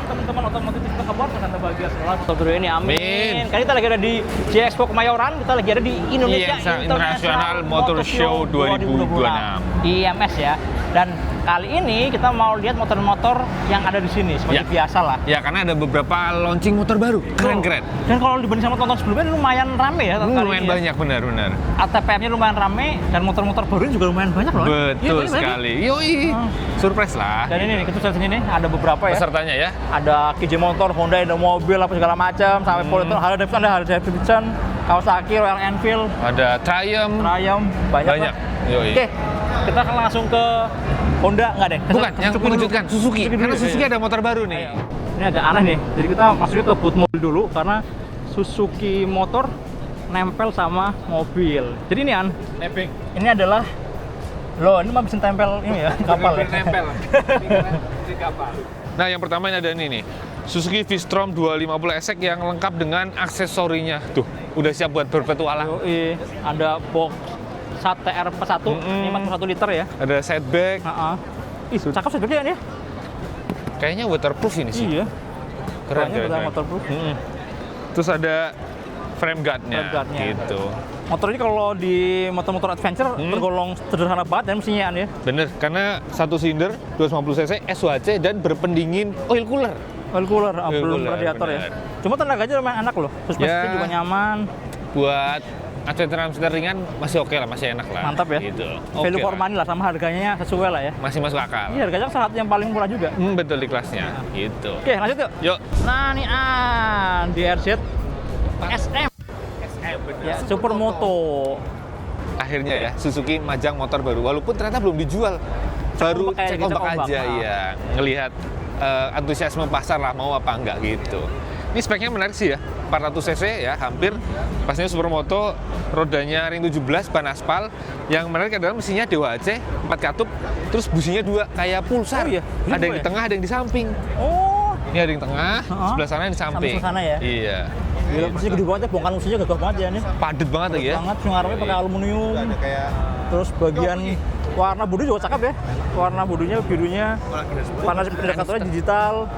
teman-teman otomotif kita kabar, Anda bahagia selalu. Betul ini, amin. Kali kita lagi ada di J-Expo Kemayoran, kita lagi ada di Indonesia International Motor Show 2026. IMS ya. Dan kali ini kita mau lihat motor-motor yang ada di sini seperti biasa lah. Ya, karena ada beberapa launching motor baru, keren-keren. Dan kalau dibanding sama tonton sebelumnya lumayan rame ya. Lumayan banyak, benar-benar. ATPM-nya lumayan rame dan motor-motor baru juga lumayan banyak loh. Betul sekali. Yoi, surprise lah. Dan ini kita lihat sini nih ada beberapa ya. Pesertanya ya. Ada KJ Motor, Honda, Indomobil, apa segala macam, sampai Politon, Harley Davidson, Kawasaki, Royal Enfield, ada Triumph, banyak. Yoi. Oke, kita akan langsung ke Honda, nggak deh? Bukan, yang mengejutkan Suzuki. Karena Suzuki ada motor baru nih. Ini agak aneh nih. Jadi kita masuknya ke booth mobil dulu karena Suzuki motor nempel sama mobil. Jadi ini Nebeng. Ini adalah ini mah bisa tempel ini ya, kapal ya. Nempel. Di kapal. Nah, yang pertama ini ada ini nih. Suzuki V-Strom 250 SX yang lengkap dengan aksesorinya. Tuh, udah siap buat berpetualang. Ada box TR P1, 51 liter ya. Ada side bag. Ih, cakep side bagnya ya. Kayaknya waterproof ini sih. Iya. Keren. Waterproof. Terus ada frame guard-nya. Gitu. Motor ini kalau di motor-motor adventure tergolong sederhana banget dan mesinnya ya. Bener, karena satu silinder 250 cc SWC dan berpendingin oil cooler. Belum radiator ya. Cuma tenaganya lumayan enak loh. Suspensi juga nyaman. Buat adventure ringan masih oke lah, masih enak lah. Mantap ya. Gitu. Value for money lah, sama harganya sesuai lah ya. Masih masuk akal. Iya, harganya salah satu yang paling murah juga. Betul di kelasnya. Gitu. Oke, lanjut yuk. Nah, nih DRZ SM. Ya, Supermoto. Akhirnya ya, Suzuki majang motor baru. Walaupun ternyata belum dijual. Baru cek ombak aja ya. Ngelihat antusiasme pasar lah, mau apa enggak gitu. Ini speknya menarik sih ya. 400 cc ya, hampir. Pastinya Supermoto, rodanya ring 17, ban aspal. Yang menarik adalah mesinnya Dewa AC, 4 katup, terus businya 2, kayak Pulsar. Iya. Ada yang di tengah, ada yang di samping. Ini ada yang tengah, sebelah sana yang di samping. Samping sana ya? Iya. Gila, mesinnya gede banget ya, bongkar mesinnya gagah banget ya nih. Padet banget lagi ya. Ngarepnya pakai aluminium. Terus bagian warna bodi juga cakep ya. Warna bodinya birunya, panas indikatornya digital.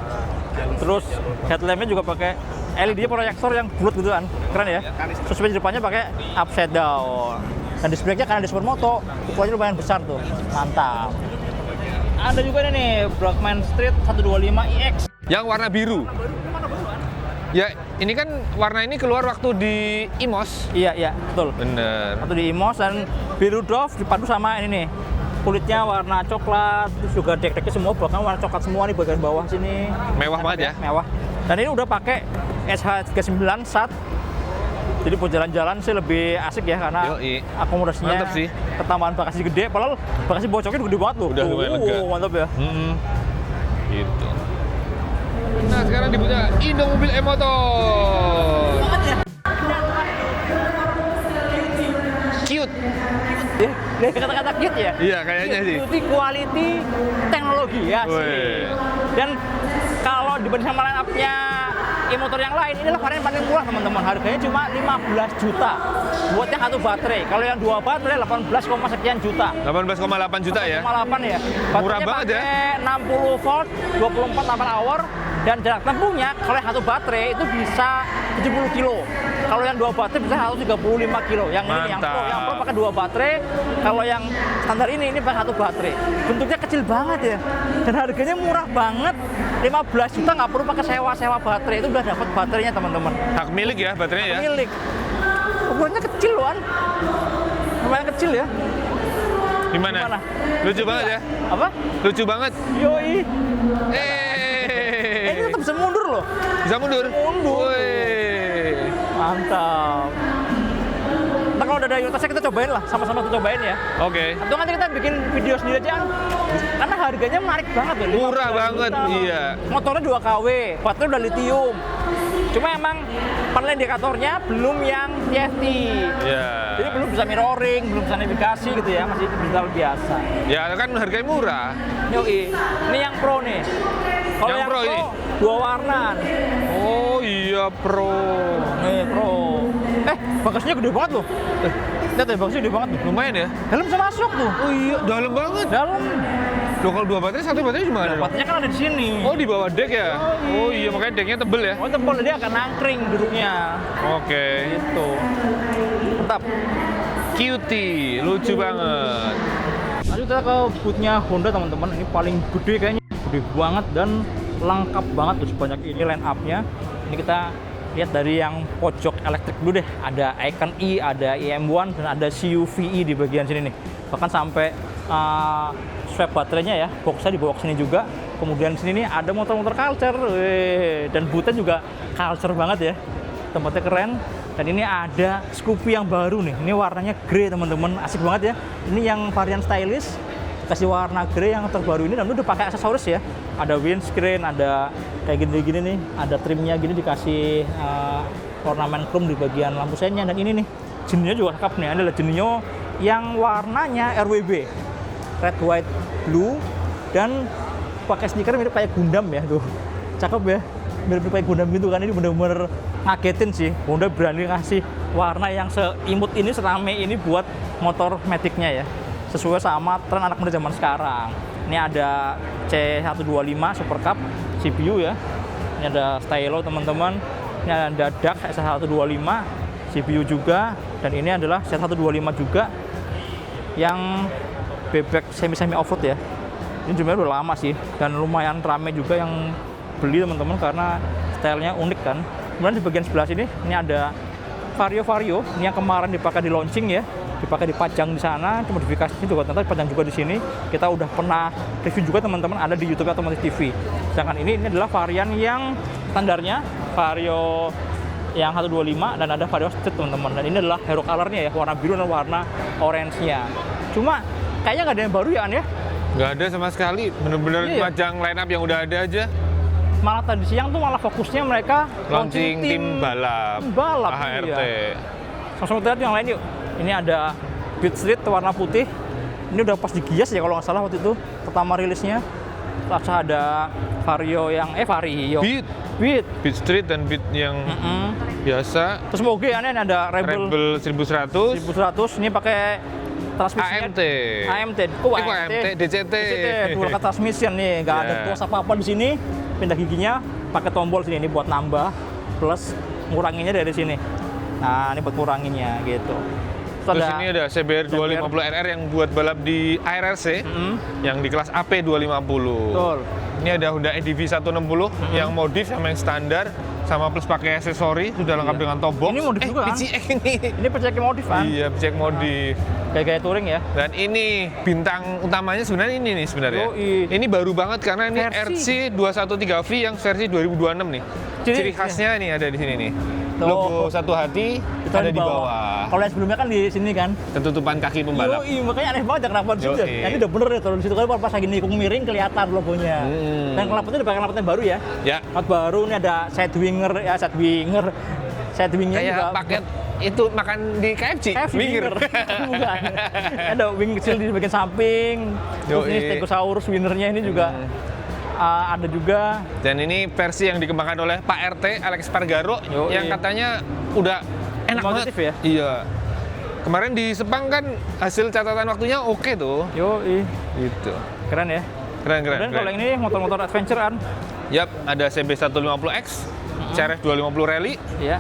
Terus headlampnya juga pakai LED proyektor yang bulat gitu kan, keren ya. Suspensi depannya pakai upside down. Dan displaynya karena di Supermoto, ukurannya lumayan besar tuh, mantap. Ada juga nih Brockman Street 125 iX. Yang warna biru. Ya, ini kan warna ini keluar waktu di IMOS. Iya, betul. Bener. Waktu di IMOS dan biru Dove dipadu sama ini nih. Kulitnya warna coklat, terus juga dek-deknya semua bahkan warna coklat semua nih bagian bawah sini. Mewah banget ya. Mewah. Dan ini udah pakai SH39 SAT. Jadi buat jalan-jalan sih lebih asik ya karena akomodasinya mantap sih. Ketambahan bagasi gede, padahal bagasi bocoknya gede banget tuh. Udah lumayan lega. Mantap ya. Gitu. Nah, sekarang dibuka Indomobil E-Motor. Cute. Ya, kata-kata cute ya? Iya, kayaknya sih. Beauty, quality, teknologi ya sih. Dan kalau dibanding sama line up-nya e-motor yang lain, inilah varian paling murah teman-teman. Harganya cuma 15 juta buat yang satu baterai. Kalau yang 2 baterai 18, sekian juta. 18,8 juta ya? 18 ya. Murah banget ya. 60 volt, 24 ampere-hour, dan jarak tempuhnya kalau yang satu baterai itu bisa 70 kilo. Kalau yang 2 baterai bisa 135 kilo. Yang ini yang Pro pakai 2 baterai. Kalau yang standar ini pakai 1 baterai. Bentuknya kecil banget ya. Dan harganya murah banget. 15 juta nggak perlu pakai sewa baterai, itu udah dapat baterainya teman-teman. Hak milik ya baterainya ya? Hak milik. Ukurannya kecil loh, lumayan kecil ya. Gimana? Lucu banget ya? Apa? Lucu banget. Yoi. Ini tetap bisa mundur loh. Bisa mundur? Mundur. Mantap. Nah, kalau udah ada unitnya kita cobain lah, sama-sama kita cobain ya. Oke. Atau nanti kita bikin video sendiri aja, karena harganya menarik banget loh. Murah banget, iya. Motornya 2 kW, baterai udah litium. Cuma emang panel indikatornya belum yang TFT. Iya. Jadi belum bisa mirroring, belum bisa navigasi gitu ya, masih digital biasa. Ya kan harganya murah. Yoi, ini yang Pro nih. Kalau yang Pro ini 2 warna. Oh iya Pro. Nih Pro. Bagasinya gede banget loh. Lihat ya, bagasinya gede banget tuh. Lumayan ya. Helm bisa masuk tuh. Oh iya, dalam banget. Dalam. Loh, kalau 2 baterai, 1 baterai di mana? dong? Baterainya kan ada di sini. Oh, di bawah deck ya? Oh iya, makanya decknya tebel ya? Oh, tebal, dia akan nangkring duduknya. Oke. Gitu. Mantap. Cutie, lucu banget. Lanjut kita ke bootnya Honda teman-teman. Ini paling gede kayaknya, gede banget dan lengkap banget tuh sebanyak ini line up-nya. Ini kita lihat dari yang pojok elektrik dulu deh. Ada Icon E, ada EM1 dan ada CUVe di bagian sini nih. Bahkan sampai swap baterainya ya, boxnya di box sini juga. Kemudian sini nih ada motor-motor culture, dan bootnya juga culture banget ya. Tempatnya keren. Dan ini ada Scoopy yang baru nih. Ini warnanya grey teman-teman, asik banget ya. Ini yang varian stylish, kasih warna grey yang terbaru ini. Dan udah pakai aksesoris ya. Ada windscreen, ada kayak gini-gini nih. Ada trimnya gini, dikasih ornamen chrome di bagian lampu senya. Dan ini nih, Genio juga lengkap nih. Adalah Genio yang warnanya RWB, red, white, blue, dan pakai stiker mirip kayak Gundam ya tuh. Cakep ya, mirip kayak Gundam gitu kan. Ini bener-bener ngagetin sih, Honda berani ngasih warna yang seimut ini, serame ini buat motor Matic-nya ya, sesuai sama tren anak muda zaman sekarang. Ini ada C125 Super Cup CPU ya, ini ada stylo teman-teman, ini ada DAC S125 CPU juga, dan ini adalah C125 juga yang bebek semi off-road ya. Ini sebenarnya udah lama sih, dan lumayan rame juga yang beli teman-teman karena stylenya unik kan. Kemudian di bagian sebelah sini, ini ada Vario, ini yang kemarin dipakai di launching ya, dipakai dipajang di sana, modifikasinya juga ternyata dipajang juga di sini. Kita udah pernah review juga teman-teman, ada di YouTube Otomotif TV. Sedangkan ini adalah varian yang standarnya, Vario yang 125 dan ada Vario Street teman-teman. Dan ini adalah hero color-nya ya, warna biru dan warna orange-nya. Cuma kayaknya nggak ada yang baru ya, An ya? Nggak ada sama sekali, bener-bener Iya. majang line up yang udah ada aja. Malah tadi siang tuh malah fokusnya mereka Launching tim balap, AHRT. Iya. Langsung kita lihat yang lain yuk. Ini ada Beat Street warna putih. Ini udah pas digias ya kalau nggak salah waktu itu pertama rilisnya. Terus ada Vario yang Vario. Beat Street dan Beat yang biasa. Terus moge aneh ada Rebel 1100. 1100 ini pakai transmisinya AMT. DCT. Dual transmission nih, nggak ada tuas apa-apa di sini. Pindah giginya pakai tombol sini, ini buat nambah plus nguranginnya dari sini. Nah, ini buat nguranginnya gitu. Terus ini ada CBR 250 RR yang buat balap di ARRC yang di kelas AP 250. Betul. Ini ada Honda EDV 160 yang modif sama yang standar, sama plus pakai aksesori, sudah lengkap dengan top box. Ini modif juga kan? PCX ini. Ini PCX modif kan? Iya, PCX modif. Kayak touring ya. Dan ini bintang utamanya sebenarnya ini nih sebenarnya. Ini baru banget karena ini RC 213V yang versi 2026 nih. Ciri khasnya nih ada di sini nih. Logo satu hati ada di bawah. Kalau yang sebelumnya kan di sini kan. Tutupan kaki pembalap. Makanya aneh banget ya kenapa di situ. Ini udah bener ya, di situ kan pas lagi nikung miring kelihatan logonya. Dan knalpotnya udah pakai knalpot yang baru ya. Ya. Knalpot baru, ini ada sidewinger ya, sidewingnya kayak juga paket itu makan di KFC. Winger. Bukan. Ada wing kecil di bagian samping. Terus ini Stegosaurus winnernya ini juga ada juga. Dan ini versi yang dikembangkan oleh Pak RT Alex Pargaro yang katanya udah enak banget ya. Iya. Kemarin di Sepang kan hasil catatan waktunya oke tuh. Gitu. Keren ya. Keren. Dan kalau ini motor-motor adventure-an. Yap, ada CB150X, CRF 250 Rally. Iya.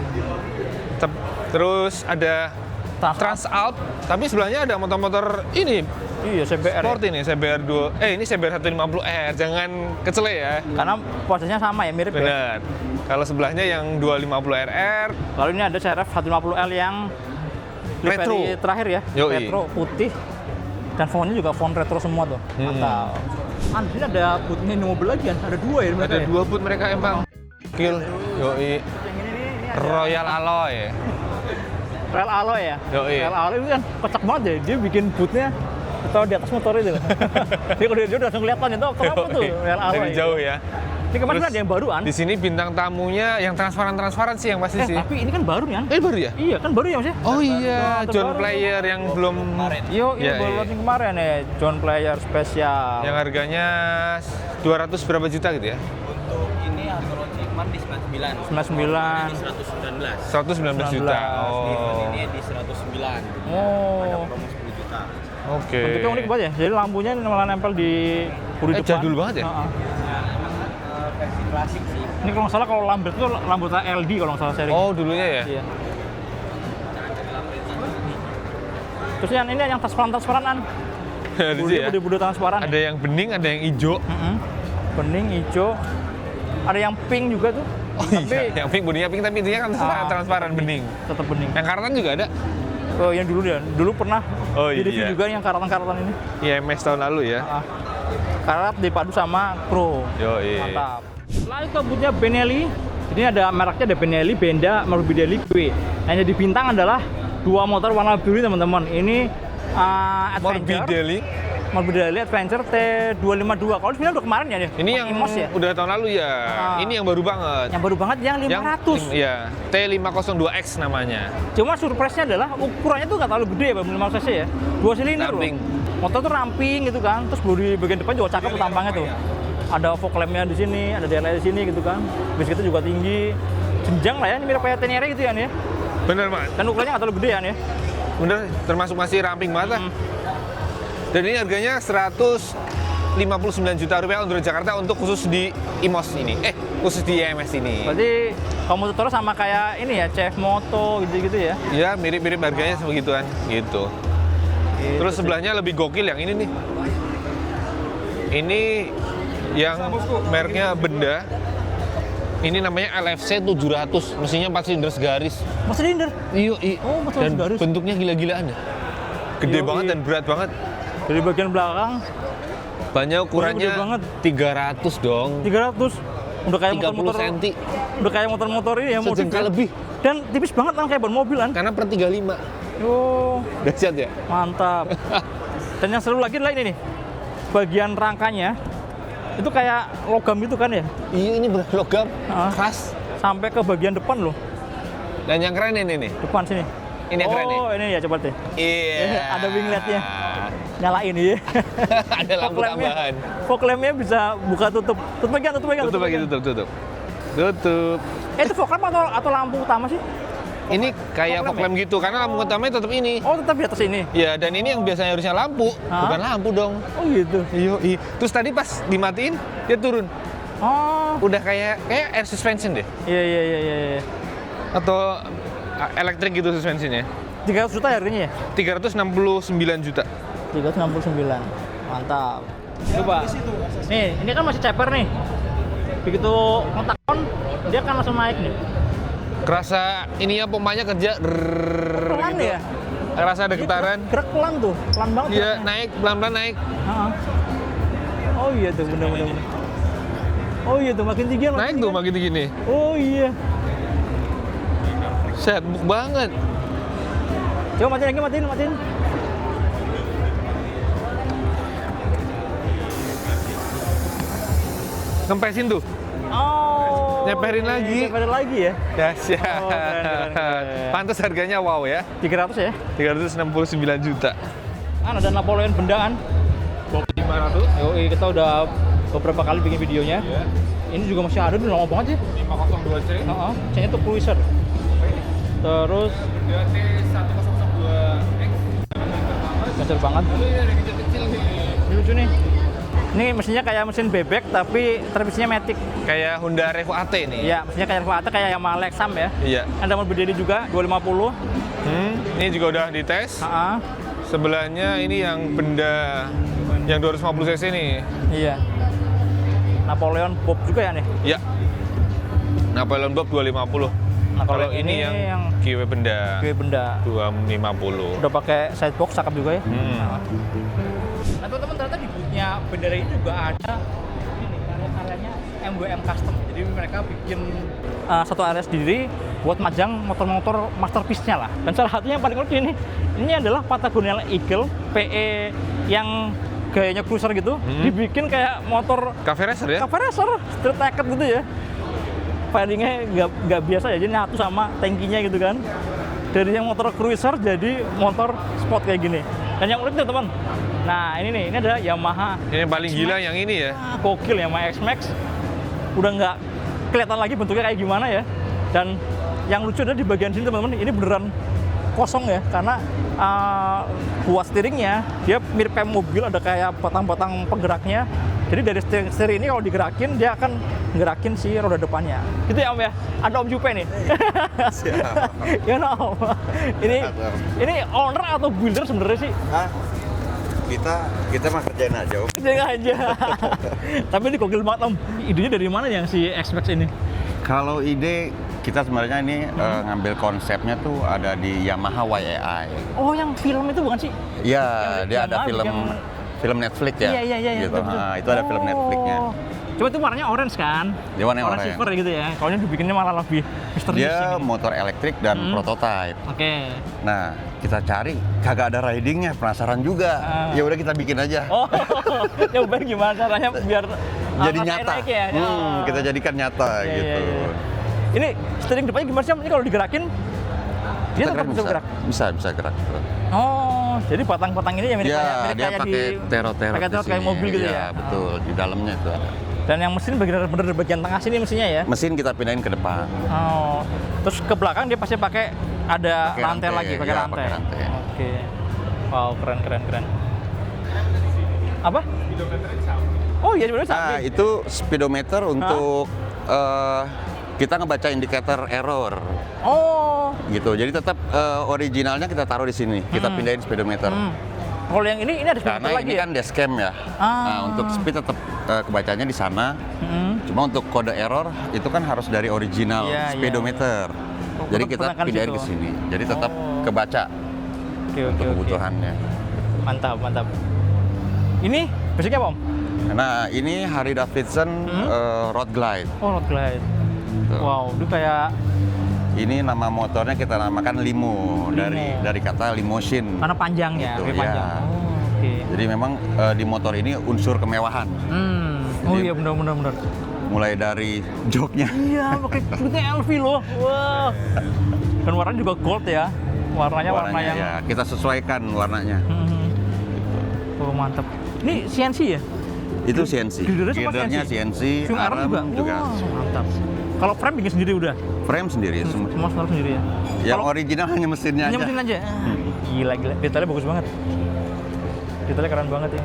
Terus ada Transalp, tapi sebelahnya ada motor-motor ini. Iya, CBR. Sport ini CBR 2. Ini CBR 150R, jangan kecele ya. Karena posisinya sama ya, mirip. Benar. Kalau sebelahnya yang 250RR. Lalu ini ada CRF 150L yang retro terakhir ya. Retro putih. Dan fontnya juga font retro semua tuh. Mantap. Ini ada bootnya mobil lagi kan? Ada dua ya mereka. Ada dua boot mereka emang. Kill. Yoi. Royal Alloy. Royal Alloy ya? Royal Alloy itu kan kocak banget ya. Dia bikin bootnya atau di atas motor itu. Dia kalau dia langsung kelihatan itu apa tuh Royal Alloy. Dari jauh ya. Ini kemarin ada yang baru kan? Di sini bintang tamunya yang transparan sih yang pasti sih. Tapi ini kan baru nih kan? Baru ya? Iya kan baru ya Mas ya? Oh iya, John Player yang belum kemarin. Iya baru launching kemarin ya, John Player spesial. Yang harganya 200 berapa juta gitu ya? Untuk ini harga launching kemarin di 99. Di 119. 119 juta. Oh. Ini di 109. Oh. Ada promo 10 juta. Oke. Bentuknya unik banget ya. Jadi lampunya malah nempel di bodi depan. Jadul banget ya? Versi klasik sih. Ini kalau nggak salah kalau lambat itu lambat LD kalau nggak salah seri. Oh, dulunya ya? Iya. Terus yang ini yang transparan-transparanan. Di sini ya? Bodi transparan. Ada yang bening, ada yang hijau. Bening, hijau. Ada yang pink juga tuh. Oh iya, yang pink, bodinya pink tapi intinya kan transparan bening. Tetap bening. Yang karatan juga ada? Oh, yang dulu ya. Dulu pernah di review iya. juga yang karatan-karatan ini. IMS tahun lalu ya? Karat dipadu sama Pro. Yoi. Mantap. Lalu ke bootnya Benelli. Ini ada mereknya, ada Benelli, Benda, Morbidelli, Q. Yang jadi bintang adalah dua motor warna biru teman-teman. Ini Adventure. Morbidelli Adventure T252. Kalau sebenarnya udah kemarin ya dia. Ini yang Imos ya? udah tahun lalu ya. Ini yang baru banget. Yang baru banget yang 500. Iya, T502X namanya. Cuma surprise-nya adalah ukurannya tuh nggak terlalu gede ya, 500 cc ya. 2 silinder loh. Motor tuh ramping gitu kan. Terus bodi bagian depan juga cakep tuh tampangnya tuh. Ada fog lamp-nya di sini, ada DRL di sini gitu kan. Base kita juga tinggi. Jenjang lah ya, ini mirip kayak Tenere gitu ya nih. Bener, Mas. Dan ukurannya nggak terlalu gede ya nih. Bener, termasuk masih ramping banget. Dan ini harganya 159 juta rupiah untuk Jakarta untuk khusus di Imos ini. Khusus di IMS ini. Berarti komutator sama kayak ini ya, CF Moto gitu-gitu ya? Ya, mirip-mirip harganya sebegituan gitu. Terus sebelahnya lebih gokil yang ini nih. Ini yang mereknya Benda. Ini namanya LFC 700, mesinnya 4 silinder segaris. 4 silinder? Iya. Oh, 4 Dan segaris. bentuknya gila-gilaan ya. Gede banget dan berat banget. Dari bagian belakang Banyak ukurannya gede banget. 300 dong. 300. Udah kayak 30 motor-motor. cm. Udah kayak motor-motor ini ya, Sejengkal lebih. Dan tipis banget kan kayak ban mobil kan? Karena per 35. Oh, Dahsyat ya? mantap. Dan yang seru lagi adalah ini nih. Bagian rangkanya itu kayak logam gitu kan ya? Iya, ini bener logam. Keras. Sampai ke bagian depan loh. Dan yang keren ini nih. Depan sini. Ini yang keren nih. Oh, ini ya coba deh. Iya. Ada wingletnya. Nyalain ya. Ada lampu tambahan. Fog lamp-nya bisa buka tutup. Tutup lagi. Tutup. Itu fog lamp atau lampu utama sih? Ini kayak fog lamp gitu, karena lampu utamanya tetap ini. Oh, tetap di atas ini. Ya, dan ini yang biasanya harusnya lampu, bukan lampu dong. Oh gitu. Iya. Terus tadi pas dimatiin, dia turun. Oh. Udah kayak air suspension deh. Iya. Atau elektrik gitu suspensinya. 300 juta harganya ya? 369 juta. 369. Mantap. Coba. Nih, ini kan masih ceper nih. Begitu kontak on, dia kan langsung naik nih. Kerasa ininya pompanya kerja. Pelan Gitu. ya? Kerasa ada getaran. Gerak pelan tuh, pelan banget. Iya, geraknya. naik, pelan-pelan naik. Oh iya tuh, bener. Oh iya tuh, makin tinggi. Naik tuh makin gini. Oh iya. Set, empuk banget. Coba matiin. Kempesin tuh. Oh. Nyeperin lagi. Nyeperin lagi ya? Dahsyat. Oh, keren. Pantes harganya wow ya. 300 ya? 369 juta. Kan ada Napoleon bendaan. 500. Yoi, kita udah beberapa kali bikin videonya. Iya. Ini juga masih ada, udah lama banget sih. 502C. C-nya tuh cruiser. Terus T1002X. kecil banget. Kecil-kecil nih. Ini lucu nih. Ini mesinnya kayak mesin bebek tapi transmisinya matic. Kayak Honda Revo AT nih. Iya, mesinnya kayak Revo AT kayak Yamaha Lexam ya. Iya. Ada Morbidelli juga 250. Ini juga udah dites. Heeh. Sebelahnya ini yang Benda yang 250 cc nih. Iya. Napoleon Bob juga ya nih. Ya. Napoleon Bob 250. Nah, Kalau ini yang GW Benda Gue benda 250. udah pakai sidebox cakep juga ya. Nah teman-teman, ternyata di bootnya Bendera ini juga ada ini area-areanya MWM Custom. Jadi mereka bikin satu area sendiri buat majang motor-motor masterpiece-nya lah. Dan salah satunya yang paling lucu ini adalah Patagonia Eagle PE yang gayanya cruiser gitu, dibikin kayak motor Cafe Racer ya? Cafe Racer, street naked gitu ya. Fairingnya nggak biasa ya, jadi nyatu sama tankinya gitu kan. Dari yang motor cruiser jadi motor sport kayak gini. Dan yang unik tuh teman. Nah ini ada Yamaha. Ini yang paling gila yang ini ya. Gokil Yamaha X-Max. Udah nggak kelihatan lagi bentuknya kayak gimana ya. Dan yang lucu adalah di bagian sini teman-teman, ini beneran kosong ya, karena buat steeringnya dia mirip kayak mobil, ada kayak batang-batang penggeraknya. Jadi dari setir ini kalau digerakin dia akan gerakin si roda depannya. Gitu ya Om ya. Ada Om Jupe nih. Siap. Gimana Om? Ini owner atau builder sebenarnya sih? Hah? Kita mah kerjain aja, Om. Kerjain aja. Tapi ini gokil banget Om. Idenya dari mana yang si X-Max ini? Kalau ide kita sebenarnya ini ngambil konsepnya tuh ada di Yamaha YAI. Oh yang film itu bukan sih? Iya, dia Yamaha ada film Netflix ya. Iya. Gitu. Betul. Nah, itu ada film Netflixnya. Coba itu warnanya orange kan? Dia warnanya orange. silver gitu ya. Kalau ini dibikinnya malah lebih misterius. Dia gitu. motor elektrik dan prototype. Oke. Nah, kita cari kagak ada ridingnya, penasaran juga. Ya udah kita bikin aja. Oh, coba gimana caranya biar Jadi pakai nyata. naik ya? Kita jadikan nyata Iya, gitu. iya. Ini steering depannya gimana sih? Om? Ini kalau digerakin dia tetap bisa gerak. Bisa gerak. Oh, jadi batang-batang ini yang mirip Ya, kayak dia pakai tero-tero pakai di kayak sini. mobil gitu ya. Iya, betul. Di dalamnya itu ada. Dan yang mesin bener-bener di bagian tengah sini mesinnya ya. Mesin kita pindahin ke depan. Oh, terus ke belakang dia pasti pakai ada Pakai rantai rantai, lagi, pakai ya, rantai. pakai rantai. Oke. Wow, keren. Apa? Oh iya, benar Nah, samping. itu speedometer untuk kita ngebaca indikator error Oh. gitu. Jadi tetap originalnya kita taruh di sini. Kita pindahin speedometer. Kalau yang ini ada speedometer Karena lagi ini ya? kan dashcam ya. Nah, untuk speed tetap kebacanya di sana. Cuma untuk kode error itu kan harus dari original Iya, speedometer. Jadi tetap kita gunakan pindahin situ. ke sini. Jadi tetap kebaca Oke. untuk kebutuhannya. Mantap. Ini basicnya apa Om? Nah, ini Harley Davidson Road Glide. Oh, Road Glide. Tuh. Wow, itu kayak Ini nama motornya kita namakan Limo. Dari kata limousine. karena panjangnya, Gitu, lebih ya. panjang. Oh, oke. Jadi memang di motor ini unsur kemewahan. Oh Jadi- iya benar. Mulai dari joknya. Iya, pakai kulitnya LV loh. Wah. Dan warnanya juga gold ya. Warnanya warna yang ya, kita sesuaikan warnanya. Oh, mantap. Ini CNC ya? Itu CNC. Girdernya sama Girdernya CNC? CNC, Swing arm juga? Wah, mantap. Kalau frame bikin sendiri udah? Frame sendiri. Semua frame sendiri ya? Yang Kalau original hanya mesinnya hanya aja. mesin aja? Gila. Detailnya bagus banget. Detailnya keren banget ya.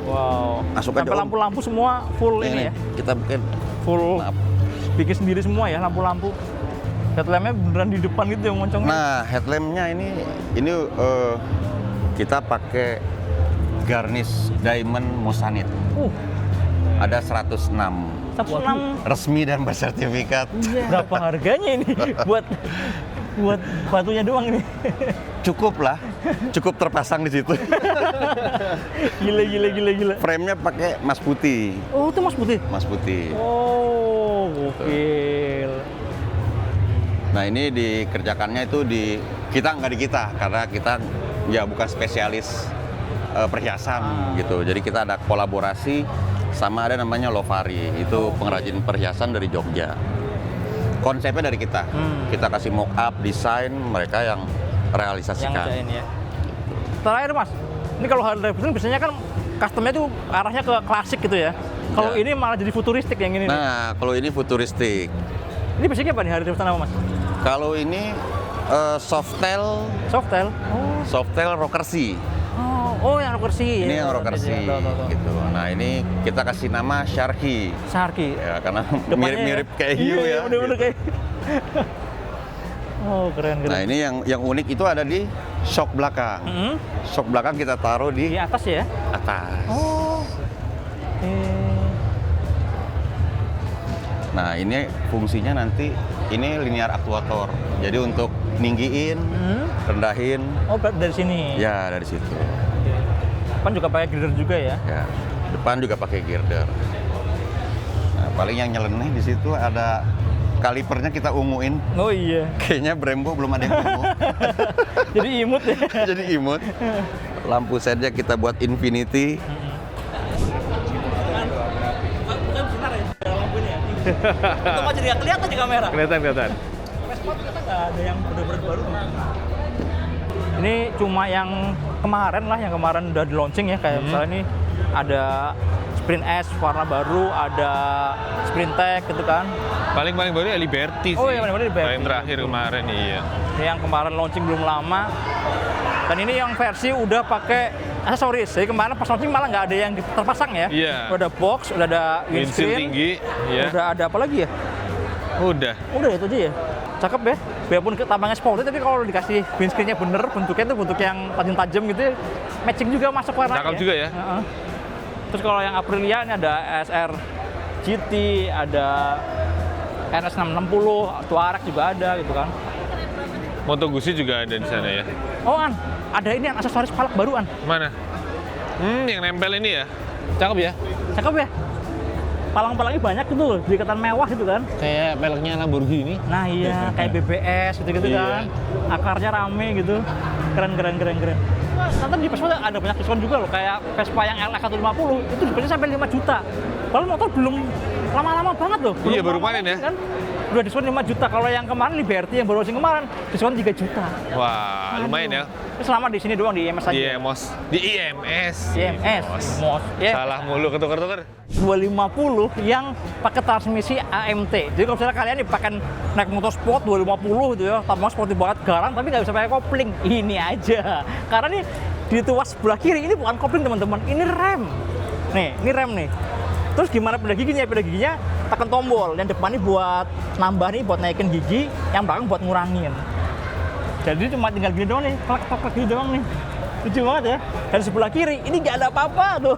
Wow. Masuk aja, Sampai Om. lampu-lampu semua full ini ya? Kita bikin Full Maaf. bikin sendiri semua ya lampu-lampu. Headlampnya beneran di depan gitu ya moncongnya. Nah, headlampnya ini kita pakai garnish diamond mosanit. Ada 106 106. resmi dan bersertifikat. Berapa harganya ini buat batunya doang ini? Cukup lah, cukup terpasang di situ. Gila. Frame-nya pakai emas putih. Oh, itu Mas Putih. Emas putih. Oh, gokil. Nah, ini dikerjakannya itu kita karena kita ya bukan spesialis perhiasan gitu. Jadi kita ada kolaborasi sama ada namanya Lovari, itu pengrajin perhiasan dari Jogja. Konsepnya dari kita. Kita kasih mock up, desain, mereka yang Yang realisasikan. ngerjain ya. Terakhir Mas, ini kalau Harley Davidson biasanya kan customnya tuh arahnya ke klasik gitu ya. Kalau Ya. ini malah jadi futuristik yang ini nih. Nah, kalau ini futuristik. Ini basicnya apa nih Harley Davidson apa Mas? Kalau ini Softail Softail. Rockersy. Oh yang Rockersy. Ini yang Tahu, Rockersy tahu. gitu. Nah, ini kita kasih nama Sharky. Sharky. Ya, karena Depannya mirip-mirip kayak hiu iya, ya. bener-bener gitu. kayak. Oh, keren. Nah, ini yang unik itu ada di shock belakang. Shock belakang kita taruh Di di atas ya? atas. Oh. Nah, ini fungsinya nanti ini linear aktuator. Jadi untuk ninggiin, rendahin, Oh, dari sini. ya dari situ. Depan juga pakai girder juga ya? Ya, depan juga pakai girder. Nah, paling yang nyeleneh di situ ada kalipernya kita unguin. Oh iya. Kayaknya Brembo belum ada yang ungu. Jadi imut ya? Jadi imut. Lampu setnya kita buat infinity. Bukan sinar ya? Lampu ini ya? Itu mah jadi nggak kelihatan di kamera. Kelihatan. Vespa ternyata nggak ada yang bener-bener baru. Ini cuma yang kemarin udah di launching ya, kayak misalnya ini ada Sprint S warna baru, ada Sprint Tech gitu kan. Paling baru ya Liberty sih. Oh iya, paling Liberty. Paling terakhir kemarin, iya. Ini yang kemarin launching belum lama. Dan ini yang versi udah pakai aksesoris. Jadi kemarin pas launching malah nggak ada yang terpasang ya. Iya. Udah ada box, udah ada Windshield windscreen, tinggi, ya. udah ada apa lagi ya? Udah. Udah itu aja ya. Cakep ya. Biarpun tampangnya sporty, tapi kalau dikasih windscreen-nya bener, bentuknya itu bentuk yang tajam-tajam gitu, ya, matching juga masuk warnanya. Cakep juga ya. Heeh. Terus kalau yang Aprilia ini ada SR GT, ada NS 660, Touareg juga ada gitu kan. Moto Guzzi juga ada di sana ya. Oh An, ada ini aksesoris palak baru An. Mana? Yang nempel ini ya. Cakep ya. Cakep ya. Palang-palangnya banyak gitu loh, ikatan mewah gitu kan. Kayak peleknya Lamborghini. Nah iya, kayak BBS gitu-gitu Iya. kan. Akarnya rame gitu. Keren. Nanti di Vespa ada banyak diskon juga loh, kayak Vespa yang LX 150 itu diskonnya sampai 5 juta. Padahal motor belum lama-lama banget loh. Iya, baru lama kemarin ya. Kan? Udah diskon 5 juta. Kalau yang kemarin Liberty yang baru launching kemarin diskon 3 juta. Wah, lumayan ya. Itu selama di sini doang di IMS aja. Di IMS. Di IMS. IMS. MOS. Ya. Salah mulu ketuker-tuker. 250 yang pakai transmisi AMT. Jadi kalau misalnya kalian nih pakai naik motor sport 250 gitu ya, tampaknya sporty banget garang tapi nggak bisa pakai kopling. Ini aja. Karena nih di tuas sebelah kiri ini bukan kopling teman-teman, ini rem. Nih, ini rem nih. Terus gimana pindah giginya? Pindah giginya tekan tombol. Yang depan nih buat nambah nih, buat naikin gigi, yang belakang buat ngurangin. Jadi cuma tinggal gini doang nih, klak gini doang nih. Lucu banget ya. Dan sebelah kiri ini nggak ada apa-apa tuh.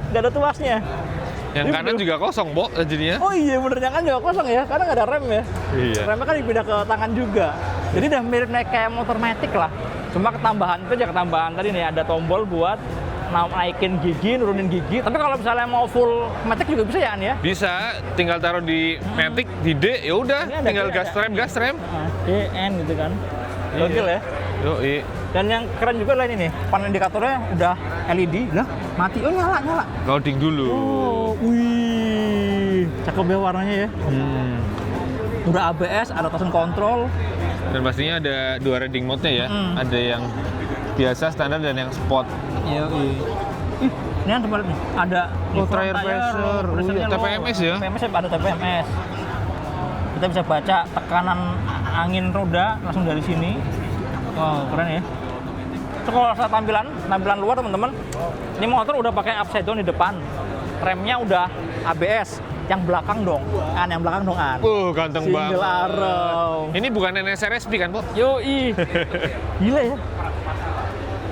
Nggak ada tuasnya. Yang Ini kanan bener. juga kosong, Bo, jadinya. Oh iya bener, yang kan juga kosong ya, karena nggak ada rem ya. Iya. Remnya kan dipindah ke tangan juga. Jadi udah mirip naik kayak motor matic lah. Cuma ketambahan itu aja ketambahan tadi nih, ada tombol buat naikin gigi, nurunin gigi. Tapi kalau misalnya mau full matic juga bisa ya An ya? Bisa, tinggal taruh di Matic, di D, ya udah, Ini ada tinggal D, ada. gas rem. DN gitu kan. Gokil ya. Yoi. Dan yang keren juga lah ini nih, panel indikatornya udah LED. Lah, mati. Oh nyala. Loading dulu. Oh, wih. Cakep ya warnanya ya. Udah ABS, ada traction control. Dan pastinya ada 2 riding mode-nya ya. Ada yang biasa, standar, dan yang sport. Iya. Ih, ini yang terbalik nih. Ada Oh, front tire tire, pressure. pressurenya low. TPMS ya? TPMS ada TPMS. Kita bisa baca tekanan angin roda langsung dari sini. Wow, keren ya. So, kalau saat tampilan luar teman-teman, ini motor udah pakai upside down di depan. Remnya udah ABS. Yang belakang dong. Yang belakang dong, An. Ganteng Single banget. arrow. Ini bukan NSRSP kan, Bo? Yoi. Gila ya.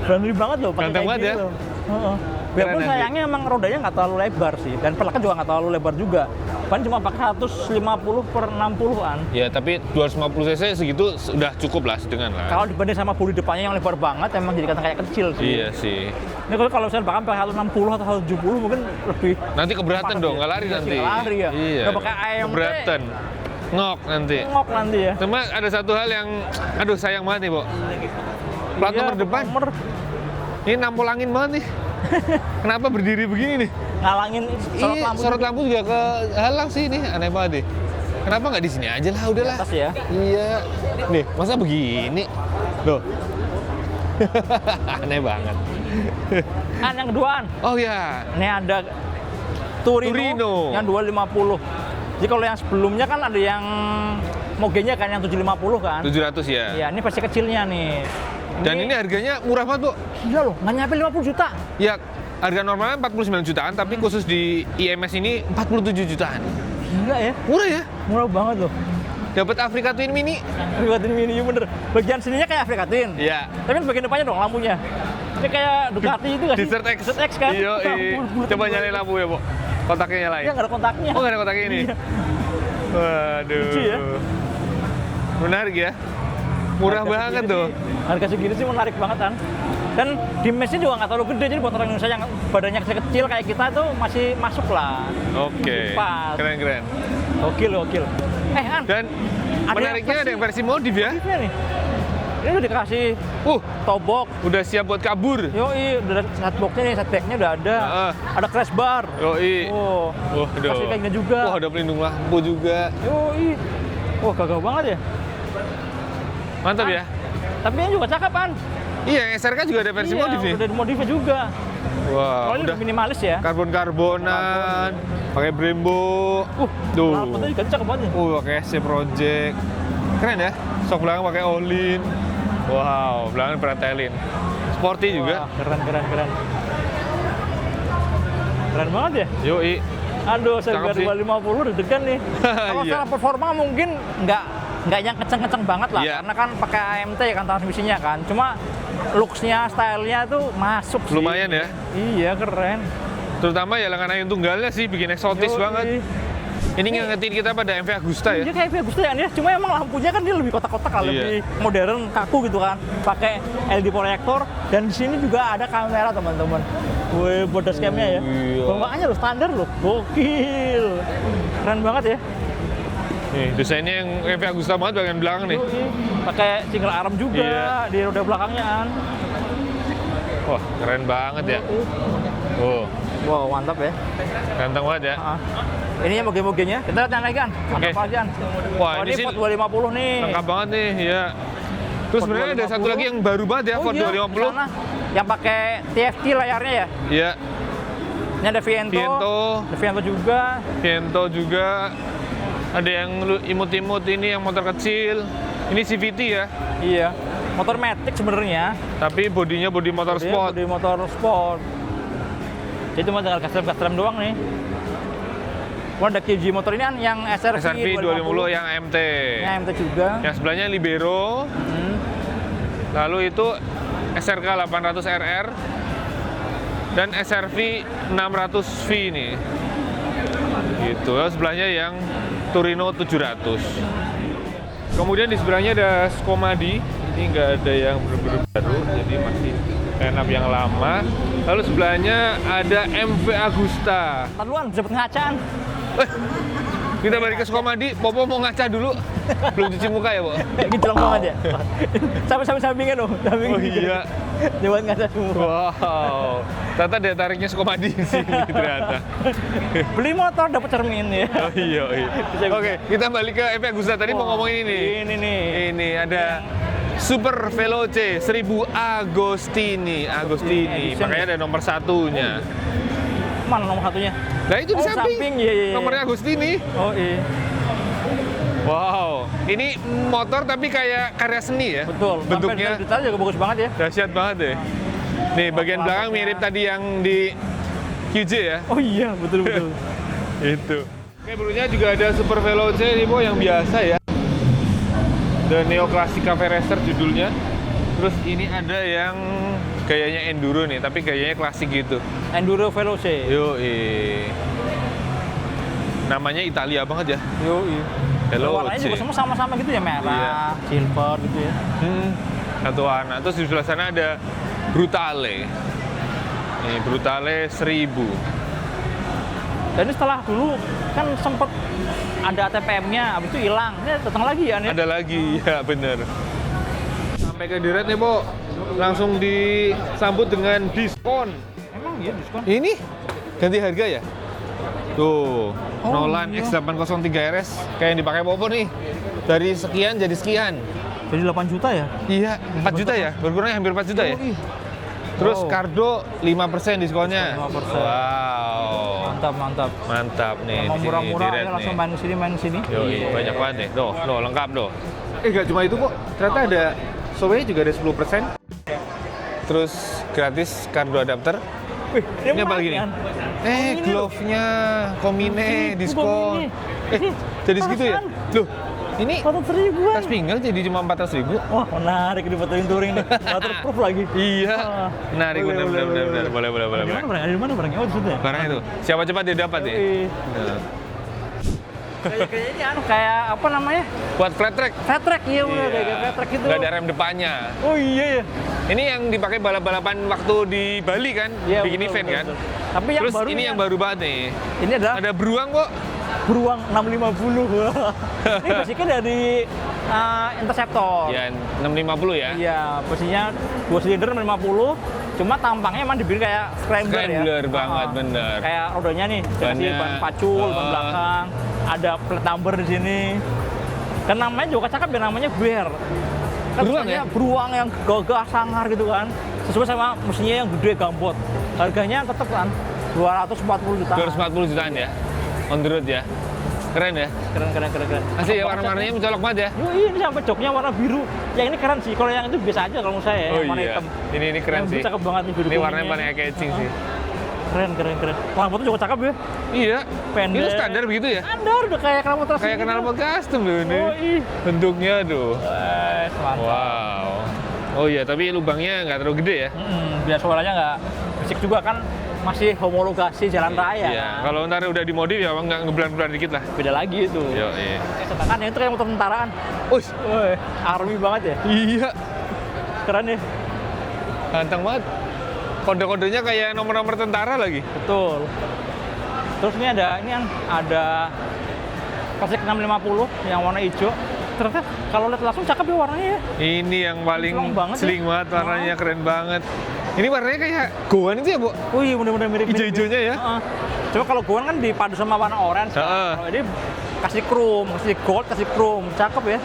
Berani banget loh pakai Ganteng kayak banget ya. gitu. Heeh. Biarpun Keren, sayangnya emang rodanya nggak terlalu lebar sih, dan peleknya juga nggak terlalu lebar juga. Pan cuma pakai 150/60-an. Ya, tapi 250 cc segitu sudah cukup lah, sedengan lah. Kalau dibanding sama bodi depannya yang lebar banget, emang jadi kayak kecil sih. Iya sih. Ini kalau misalnya bahkan pakai 160 atau 170 mungkin lebih Nanti keberatan panas dong, ya. nggak lari Iya nanti. sih, nggak lari ya. Iya. Udah pakai AMT. Keberatan. Ngok nanti. ngok nanti ya. Cuma ada satu hal yang, aduh sayang banget nih, Bo. Plat Iya, nomor depan. nomor Ini nampol angin banget nih. Kenapa berdiri begini nih? ngalangin sorot Iya, lampu sorot lampu juga kehalang sih ini, aneh banget deh. Kenapa nggak di sini aja lah, di udahlah. atas ya. Iya. Nih, masa begini? Loh. Aneh banget. Yang keduaan. Oh ya. Ini ada Turino, Turino. yang 250. Jadi kalau yang sebelumnya kan ada yang Mogenya kan yang 750 kan. 700 ya. Ya, ini versi kecilnya nih. Dan ini harganya murah banget, Bu. gila loh, nggak nyampe 50 juta. Ya, harga normalnya 49 jutaan, tapi khusus di IMS ini 47 jutaan. Gila ya, Murah ya? murah banget loh. Dapat Africa Twin Mini. Afrika Twin Mini bener. Bagian sininya kayak Afrika Twin. Iya. Tapi bagian depannya dong lampunya. Ini kayak Ducati itu nggak sih? Desert X. Desert X kan? Iya, Bulat-bulat. coba nyalain lampu ya, Bu. Kontaknya nyalain. Iya nggak ada kontaknya. Oh, nggak ada kontaknya ini? Iya. Waduh. Lucu ya? Menarik ya? Murah Harga banget segini tuh. sih- Harga segini sih menarik banget kan. Dan dimensinya juga nggak terlalu gede, jadi buat orang Indonesia yang badannya kecil kayak kita tuh masih masuk lah. Oke. Pas. Keren-keren. Gokil. An, Dan menariknya ada yang versi modif ya. modifnya nih. Ini udah dikasih tobok. Udah siap buat kabur. Yoi, udah ada setboxnya nih, setbacknya udah ada. Heeh. Ada crash bar. Yoi. Oh, Waduh. kasih kayak gini juga. Wah, ada pelindung lampu juga. Yoi. Wah, gagah banget ya. Mantap ya. Tapi ini juga cakep, An. Iya, yang SRK juga ada versi Iya, modif nih. udah dimodifnya juga. Wah, Kalau ini udah udah minimalis ya. karbon-karbonan, pakai Brembo. Tuh. Knalpotnya juga cakep banget ya. Pakai SC Project. Keren ya. Sok belakang pakai Olin. Wow, belakang pretelin. sporty juga. Wah, keren. Keren banget ya. Yoi. Aduh, saya Cakep sih. 250 deg-degan nih. Kalau Iya. secara performa mungkin nggak yang kenceng-kenceng banget lah, Iya. karena kan pakai AMT kan transmisinya kan. Cuma looks-nya, style-nya tuh masuk sih. Lumayan ya. Iya, keren. Terutama ya lengan ayun tunggalnya sih bikin eksotis Yoi. banget. Ini ngingetin kita pada MV Agusta ya. Iya kayak Agusta ya, cuma emang lampunya kan dia lebih kotak-kotak lah, Iya. lebih modern, kaku gitu kan. Pakai LED proyektor dan di sini juga ada kamera teman-teman. Wih, bodas camnya ya. Iya. Bawaannya loh standar loh, gokil. Keren banget ya. Nih, desainnya yang MV Agusta banget bagian belakang nih. Yoi. Pakai single arm juga Iya. di roda belakangnya kan. Wah, keren banget ya. Oh, Wow, mantap ya. ganteng banget ya. Ah. Ini yang moge-mogenya. Kita lihat yang lagi kan. Mantap Oke. lagi kan. Wah, Oh, ini ini sih Ford 250 nih. lengkap banget nih, ya. Terus Ford sebenarnya ada 250. satu lagi yang baru banget ya, Ford iya, 250. sana. Yang pakai TFT layarnya ya. Iya, Ini ada Viento. Ada Viento juga. Viento juga. Ada yang imut-imut ini yang motor kecil. Ini CVT ya, Iya. Motor Matic sebenarnya. tapi bodinya bodi motor Dia sport. Di motor sport. Jadi cuma tinggal custom doang nih. Ada QG motor ini kan yang SRV 250 yang AMT. Ini AMT juga. Yang sebelahnya Libero. Lalu itu SRK 800 RR dan SRV 600V nih. Gitu. Lalu sebelahnya yang Turino 700. Kemudian di sebelahnya ada Skomadi. Ini nggak ada yang bener-bener baru, jadi masih lineup yang lama. Lalu sebelahnya ada MV Agusta. Ntar duluan, bisa ngacaan. Kita balik ke Skomadi, Popo mau ngaca dulu. Belum cuci muka ya, Po? Gejolong banget ya. Sampai sampingnya dong. Sampingnya. Oh iya. Jangan ngaca semua. Wow. Ternyata daya tariknya Skomadi sih ternyata. Beli motor dapat cermin ya. Oh iya. Oke, kita balik ke MV Agusta. Tadi mau ngomongin ini. Ini nih. Ini ada Super Veloce 1000 Agostini. Edition. Makanya ada nomor satunya. Mana nomor satunya? Nah itu di Oh, samping. samping, iya. Nomornya Agostini. Oh iya. Wow. Ini motor tapi kayak karya seni ya. Betul. Bentuknya Sampai detail juga bagus banget ya. dahsyat banget deh. Nih bagian belakang mirip tadi yang di QJ ya. Oh iya, betul. Itu. Oke, berikutnya juga ada Super Veloce ini Po yang biasa ya. The Neo Classic Cafe Racer judulnya. Terus ini ada yang gayanya enduro nih, tapi gayanya klasik gitu. Enduro Veloce. Yoi. Namanya Italia banget ya. Yoi. Warnanya Veloce. juga semua sama-sama gitu ya, merah, Iya. silver gitu ya. Satu warna. Terus di sebelah sana ada Brutale. Ini Brutale 1000. Dan ini setelah dulu kan sempet ada ATPM-nya, habis itu hilang. Ini datang lagi ya nih. Ada lagi, ya bener. Sampai ke Direct nih, Po. Langsung disambut dengan diskon. Emang iya diskon? Ini ganti harga ya? Tuh, Oh, Nolan iya. X803 RS kayak yang dipakai Popo nih. Dari sekian jadi sekian. Jadi 8 juta ya? Iya, 4 juta ya? Berkurangnya hampir 4 juta ya? Yoi. Terus Wow. Cardo 5% diskonnya. 5%. Wow. Mantap. Mantap nih Emang di sini murah-murah Direct ya, langsung nih. main ke sini. Yoi, banyak banget deh. Tuh, lengkap doh. Gak cuma itu, kok. Ternyata ada Zoe juga ada 10%. Terus gratis kartu adapter. Wih, Ini apa lagi nih? Komine loh. Glove-nya, Komine, Komine. diskon. Jadi segitu ya? Loh, ini 400 ribuan. tas pinggang jadi cuma 400.000. Wah, menarik di fotoin touring nih. Waterproof lagi. Iya. Wah. Menarik, Boleh, benar. boleh. Boleh. Di mana barangnya? Di mana barangnya? Oh, di situ ya? Barang itu. Siapa cepat dia dapat ya? Yoi. Nah. Kayak ini kayak apa namanya? Buat flat track. Flat track, iya bener, kayak flat track gitu. Nggak ada rem depannya. Oh iya ya. Ini yang dipakai balap-balapan waktu di Bali kan? Iya, Bikin betul, event betul, kan? betul. Tapi yang Terus baru ini yang baru banget nih. Ini adalah Ada beruang kok. beruang 650. Ini basicnya dari Interceptor. Ya, 650 ya. Iya, posisinya 2 silinder 650. Cuma tampangnya emang dibikin kayak scrambler ya. Scrambler banget, bener. Kayak rodanya nih, dikasih Bannya, ban pacul, ban belakang, ada plate number di sini. Dan namanya juga cakep ya, namanya Bear. Kan Beruang maksudnya ya? beruang yang gagah, sangar gitu kan. Sesuai sama mesinnya yang gede, gambot. Harganya tetap kan 240 juta. 240 jutaan ya. On the road ya. Keren ya? Keren. Asli ya, warna-warnanya mencolok banget ya? Ini sampai joknya warna biru. Yang ini keren sih. Kalau yang itu biasa aja kalau menurut saya. Oh yang warna iya, hitam. ini keren Yang sih. biru cakep banget nih biru. Ini warnanya paling eye-catching sih. Keren. Knalpotnya juga cakep ya. Iya, Pendek. itu standar begitu ya? Standar udah kayak knalpot resmi. Kayak knalpot custom loh ini. Oh iya. Bentuknya tuh. Mantap. Wow. Oh iya, tapi lubangnya nggak terlalu gede ya? Biar suaranya nggak berisik juga kan, masih homologasi jalan raya. Iya, kan? kalau ntar udah dimodif ya nggak ngebelan-belan dikit lah. Beda lagi itu. Iya. Kan itu kayak motor tentaraan. Ush, Woi, army banget ya. iya. Keren ya. Ganteng banget. Kode-kodenya kayak nomor-nomor tentara lagi. Betul. Terus ini ada Classic 650 yang warna hijau. Ternyata kalau lihat langsung cakep ya warnanya ya. Ini yang paling Selong banget ya. seling banget warnanya, keren banget. Ini warnanya kayak goan itu ya, Bu? Oh iya bener-bener mirip. Hijau-hijaunya ya? Coba kalau goan kan dipadu sama warna orange. Kalau ini kasih chrome, kasih gold, kasih chrome. Cakep ya.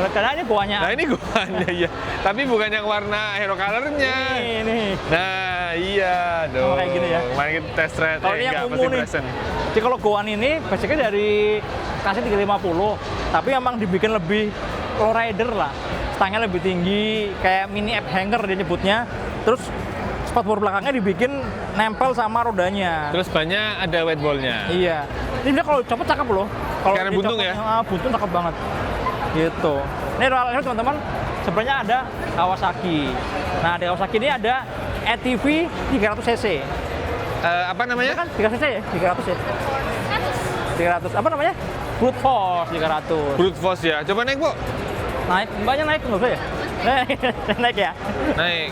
Karena ini goannya. Nah ini goannya ya. Tapi bukan yang warna hero color-nya. Ini. Nah iya dong. Kayak gini ya. Mari kita test ride. Kalau ini yang ungu nih. Jadi kalau goan ini basicnya dari kasih 350, tapi emang dibikin lebih low rider lah. Stangnya lebih tinggi, kayak mini app hanger dia nyebutnya. Terus spatbor belakangnya dibikin nempel sama rodanya. Terus bannya ada white ball-nya. Iya. Ini dia kalau copot cakep loh. Kalau Karena buntung ya? Buntung cakep banget. Gitu. Ini teman-teman, sebenarnya ada Kawasaki. Nah, di Kawasaki ini ada ATV 300cc. Apa namanya? Kan 300cc ya? 300 ya? 300. Apa namanya? Brute Force 300. Brute Force ya. Coba naik, Bu. Naik, mbaknya naik nggak usah ya? Naik ya? Naik.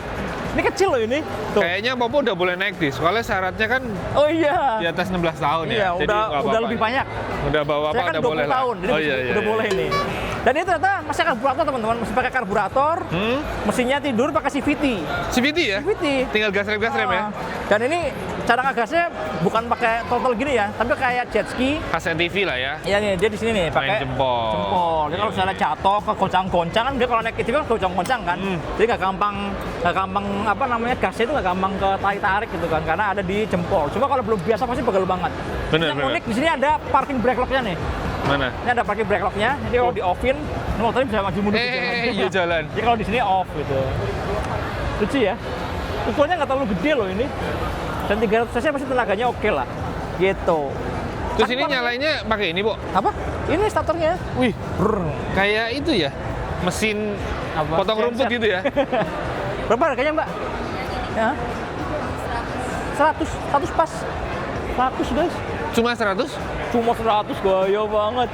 Ini kecil loh ini. Tuh. Kayaknya Popo udah boleh naik dis. Soalnya syaratnya kan Oh iya. di atas 16 tahun ya. Iya, Jadi nggak udah apa-apa. lebih banyak. Udah bawa apa Saya kan udah 20 boleh lah. tahun, jadi udah boleh ini. Dan ini ternyata masih karburator teman-teman, masih pakai karburator. Mesinnya tidur pakai CVT. CVT ya? CVT. Tinggal gas rem ya? Dan ini cara ngegasnya bukan pakai throttle gini ya, tapi kayak jet ski. Khas NTV lah ya. Iya nih, dia di sini nih pakai Main jempol. Jempol. Dia kalau misalnya jatuh ke goncang-goncang kan dia kalau naik itu kan goncang-goncang kan. Jadi nggak gampang apa namanya gasnya itu nggak gampang ke tarik gitu kan, karena ada di jempol. Cuma kalau belum biasa pasti pegel banget. Bener, Yang bener. unik di sini ada parking brake lock-nya nih. Mana? Ini ada parking brake lock-nya. Jadi kalau di off-in, ini motornya bisa maju mundur. Iya jalan. Jadi kalau di sini off gitu. Lucu ya. Ukurannya nggak terlalu gede loh ini. Dan 300 cc pasti tenaganya oke lah. Gitu. Terus ini Tanpa- nyalainnya pakai ini, Bu. Apa? Ini starternya. Wih, Brrr. kayak itu ya. Mesin Apa? potong rumput Genset. gitu ya. Berapa harganya, Mbak? Ya. 100 pas. 100 guys. Cuma 100? Cuma 100 gaya banget.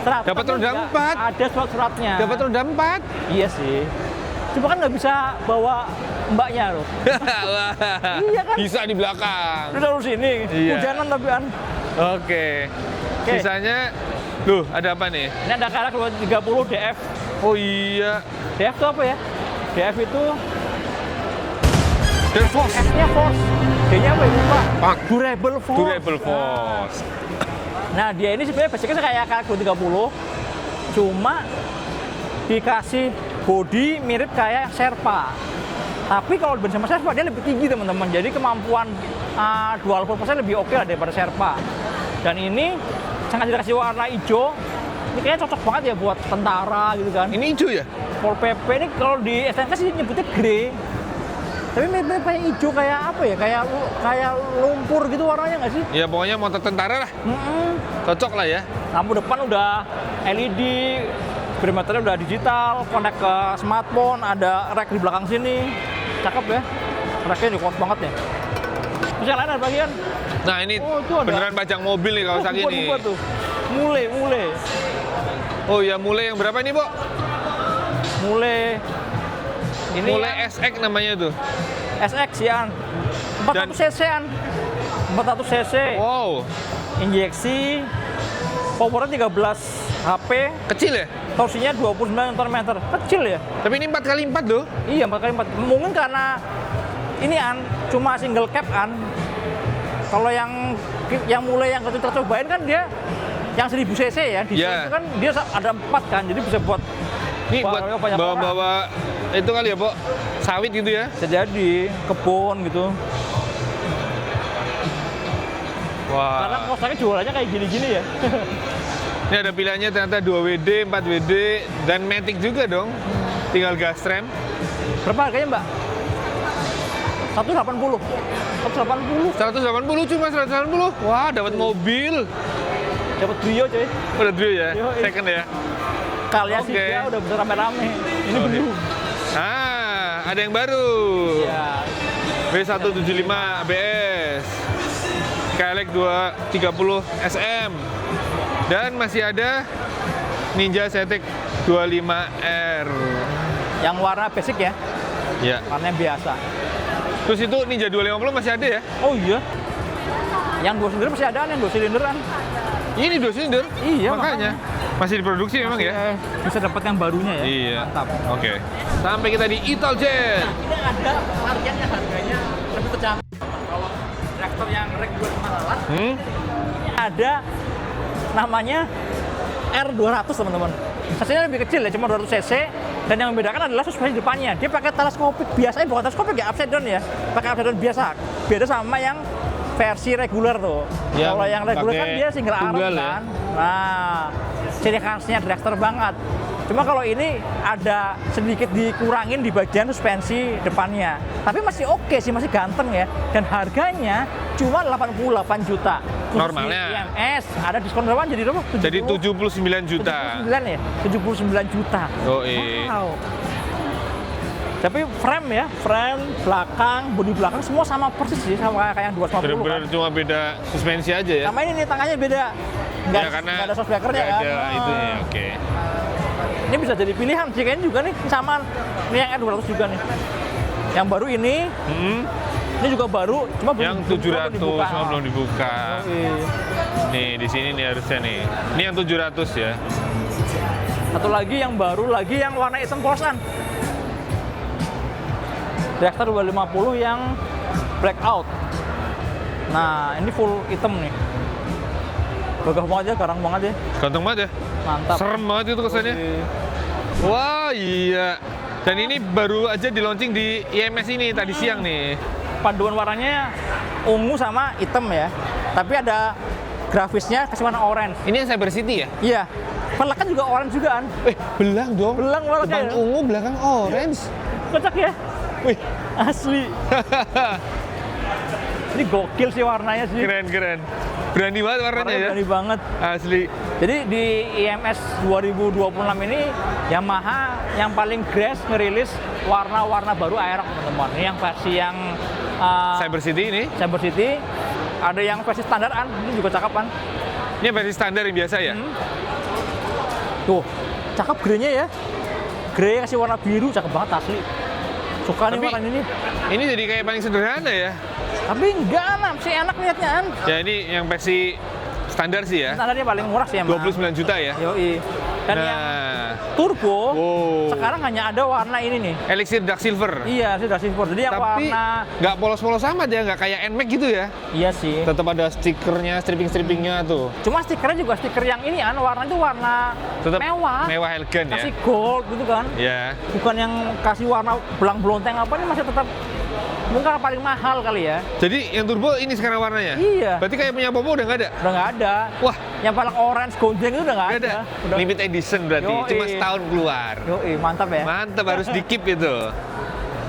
100 Dapat roda enggak, 4. Ada surat-suratnya. Dapat roda 4. Iya sih. Cuma kan nggak bisa bawa mbaknya loh. Wah. Iya kan? Bisa di belakang. Udah lu sini. Iya. Hujanan tapi an. Oke. Oke. Sisanya, loh ada apa nih? Ini ada karak 30 DF. Oh iya. DF itu apa ya? DF itu Air Force. F-nya force. D-nya apa ya? Lupa. Pak. Durable force. Durable Force. Nah, dia ini sebenarnya basicnya kayak karak 30. Cuma dikasih body mirip kayak Sherpa. Tapi kalau dibanding sama Sherpa dia lebih tinggi teman-teman. Jadi kemampuan dual purpose-nya lebih oke lah daripada Sherpa. Dan ini sangat dikasih warna hijau. Ini kayaknya cocok banget ya buat tentara gitu kan. Ini hijau ya? Pol PP ini kalau di STNK sih nyebutnya grey. Tapi mirip kayak hijau kayak apa ya? Kayak lumpur gitu warnanya nggak sih? Ya pokoknya motor tentara lah. Cocok lah ya. Lampu depan udah LED, speedometernya udah digital, connect ke smartphone, ada rack di belakang sini. Cakep ya. Racknya kuat banget ya. Terus yang lain ada bagian. Nah ini Oh, itu ada. beneran pajang mobil nih Kawasaki ini. Buat tuh. Mule. Oh ya mulai yang berapa ini, Bu? Mule. Ini Mulai yang SX namanya tuh. SX ya. 400 cc an. 400 cc. Wow, Injeksi. Powernya 13 HP. kecil ya? Torsinya 29 Nm. Kecil ya? Tapi ini 4x4 loh. Iya, 4x4. Mungkin karena ini cuma single cap Kalau yang mulai yang kita cobain kan dia yang 1000 cc ya. Di Iya. situ kan dia ada 4 kan. Jadi bisa buat Ini buat banyak orang. bawa-bawa itu kali ya, Bu? Sawit gitu ya? Bisa jadi kebun gitu. Karena Wah. Kawasaki jualannya kayak gini-gini ya. Ini ada pilihannya ternyata 2WD, 4WD, dan Matic juga dong. Tinggal gas rem. Berapa harganya, Mbak? 180. 180. 180 cuma 180. Wah, dapat mobil. Dapat Brio, coy. Udah dulu ya, Yoi. second ya. Kalian sih Oke. dia udah bisa rame-rame. Ini Oke. belum. Ah, ada yang baru. Ya. W175 ABS. KLX 230 SM. Dan masih ada Ninja Zetek 25R. Yang warna basic ya. Ya. Warnanya biasa. Terus itu Ninja 250 masih ada ya? Oh iya. Yang 2 silinder masih ada, yang 2 silinderan. Ini 2 silinder. Iya, makanya. Masih diproduksi memang ya? Bisa dapat yang barunya ya. Iya. Mantap. Oke. Sampai kita di Italjet. Ini ada varian yang harganya lebih terjangkau. Kalau traktor yang regular kemahalan, ada namanya R200 teman-teman. Cc-nya lebih kecil ya, cuma 200 cc. Dan yang membedakan adalah suspensi depannya. Dia pakai teleskopik, biasanya bukan teleskopik ya, upside down ya. Pakai upside down biasa. Beda sama yang versi reguler tuh. Yang Kalau yang reguler kan pakai dia single arm tunggal ya? kan. Nah, ciri khasnya dragster banget. Cuma kalau ini ada sedikit dikurangin di bagian suspensi depannya. Tapi masih oke sih, masih ganteng ya. Dan harganya cuma 88 juta. Khusus Normalnya? di IMS, ada diskon berapa jadi berapa? Jadi 79 juta. 79 ya? 79 juta. Oh, iya. Wow. Tapi frame ya, frame belakang, bodi belakang semua sama persis sih sama kayak yang 250 Bener-bener kan. cuma beda suspensi aja ya? Sama ini nih tangannya beda. Nggak, Ya, karena nggak ada shockbreakernya nggak kan. ada itu ya, oke. Ini bisa jadi pilihan sih kayaknya juga nih sama ini yang R200 juga nih. Yang baru ini juga baru, cuma belum Yang belum 700 dibuka. cuma belum dibuka. Iya. Nih, di sini nih harusnya nih. Ini yang 700 ya. Satu lagi yang baru lagi yang warna hitam polosan. Dragster 250 yang blackout. Nah, ini full hitam nih. Gagah banget ya, garang banget ya. Ganteng banget ya. Mantap. Serem banget itu kesannya. Oke. Wah, iya. Dan ini baru aja di launching di IMS ini tadi siang nih. Paduan warnanya ungu sama hitam ya. Tapi ada grafisnya kasih warna orange. Ini yang Cyber City ya? Iya. Velg kan juga orange juga kan. Belang dong. Belang velgnya Depan ya. ungu, belakang orange. Kocak ya. Wih, Asli. Ini gokil sih warnanya sih. keren. Berani banget warnanya Warnanya ya. berani banget. Asli. Jadi di IMS 2026 ini Yamaha yang paling grass ngerilis warna-warna baru Aerox teman-teman. Ini yang versi yang Cyber City ini. Cyber City, ada yang versi standar kan, ini juga cakep kan. Ini versi standar yang biasa ya? Tuh, cakep grey-nya ya. Grey kasih warna biru, cakep banget asli. Suka nih Tapi warna ini. Ini jadi kayak paling sederhana ya. Tapi enggak, masih enak liatnya kan. Ya ini yang versi standar sih ya. Standarnya paling murah sih emang. 29 juta ya. Yoi. Dan yang Nah, turbo wow. sekarang hanya ada warna ini nih. Elixir Dark Silver. Iya, sudah silver. Jadi yang Tapi warna nggak polos-polos amat ya, nggak kayak NMAX gitu ya. iya sih. Tetap ada stikernya, stripping-strippingnya tuh. Cuma stikernya juga stiker yang ini kan, warna itu warna Tetap mewah. mewah elegan ya. Kasih gold gitu kan. Ya. Bukan yang kasih warna belang belonteng apa, ini masih tetap mungkin paling mahal kali ya. Jadi yang turbo ini sekarang warnanya? Iya. Berarti kayak punya Popo udah nggak ada? Udah nggak ada. Wah, Yang paling orange gonjreng itu udah nggak nggak ada. ada. Udah. Limited edition berarti, Yoi. cuma setahun keluar. Yoi, mantap ya. Mantap, harus di-keep itu.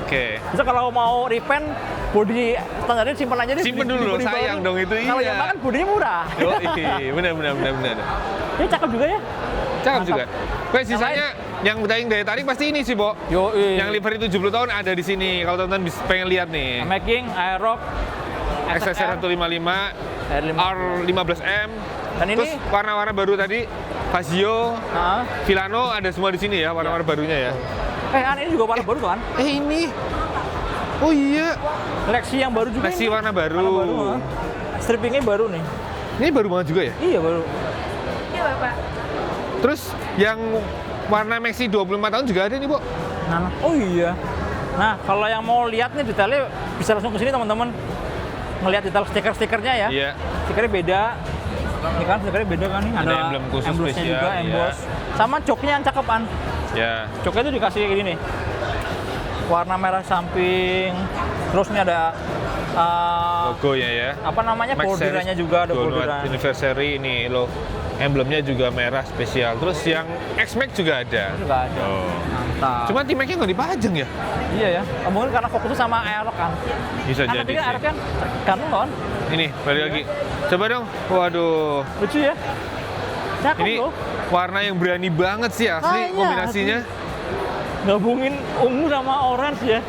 Oke. Bisa kalau mau repaint body standarnya simpan aja deh. Simpen beli dulu, body sayang baru. dong itu, Kalau iya. Yamaha kan bodinya murah. Yoi, benar. Ini cakep juga ya. Cakep Mantap. juga. Oke, sisanya yang daya tarik pasti ini sih, Bo. Yoi. Yang livery 70 tahun ada di sini. Kalau teman-teman pengen lihat nih. Making, Aerox, XSR 155, R15M. Dan ini Terus warna-warna baru tadi, Fazio, nah, Villano ada semua di sini ya, warna-warna barunya ya. ini juga warna baru kan? Ini. Oh iya, Lexi yang baru juga. Lexi ini. warna baru. Warna baru. Ha? Strippingnya baru nih. Ini baru banget juga ya. Iya baru. Terus yang warna Maxi 25 tahun juga ada nih, Bo. Nah, oh iya. Nah, kalau yang mau lihat nih detailnya bisa langsung ke sini teman-teman. Ngelihat detail stiker-stikernya ya. Iya. Stikernya beda. Ini kan stikernya beda kan nih. Ada emblem khusus emblosnya spesial, juga, iya. emboss. Sama joknya yang cakep kan. Ya. Joknya itu dikasih kayak gini nih. Warna merah samping. Terus ini ada Logonya ya. apa namanya, Max borderannya Series juga ada 25 borderan. Anniversary ini loh. Emblemnya juga merah spesial. Terus yang X-Max juga ada. Juga ada. Oh. Mantap. Cuma T-Max-nya nggak dipajang ya? Iya ya. Mungkin karena fokusnya sama Aerox kan. Bisa Karena jadi juga sih. Aerox kan gantung kan. Ini, balik lagi. Coba dong. Waduh. Lucu ya. Cakep Ini loh. warna yang berani banget sih asli Iya, kombinasinya. Gabungin ungu sama orange ya.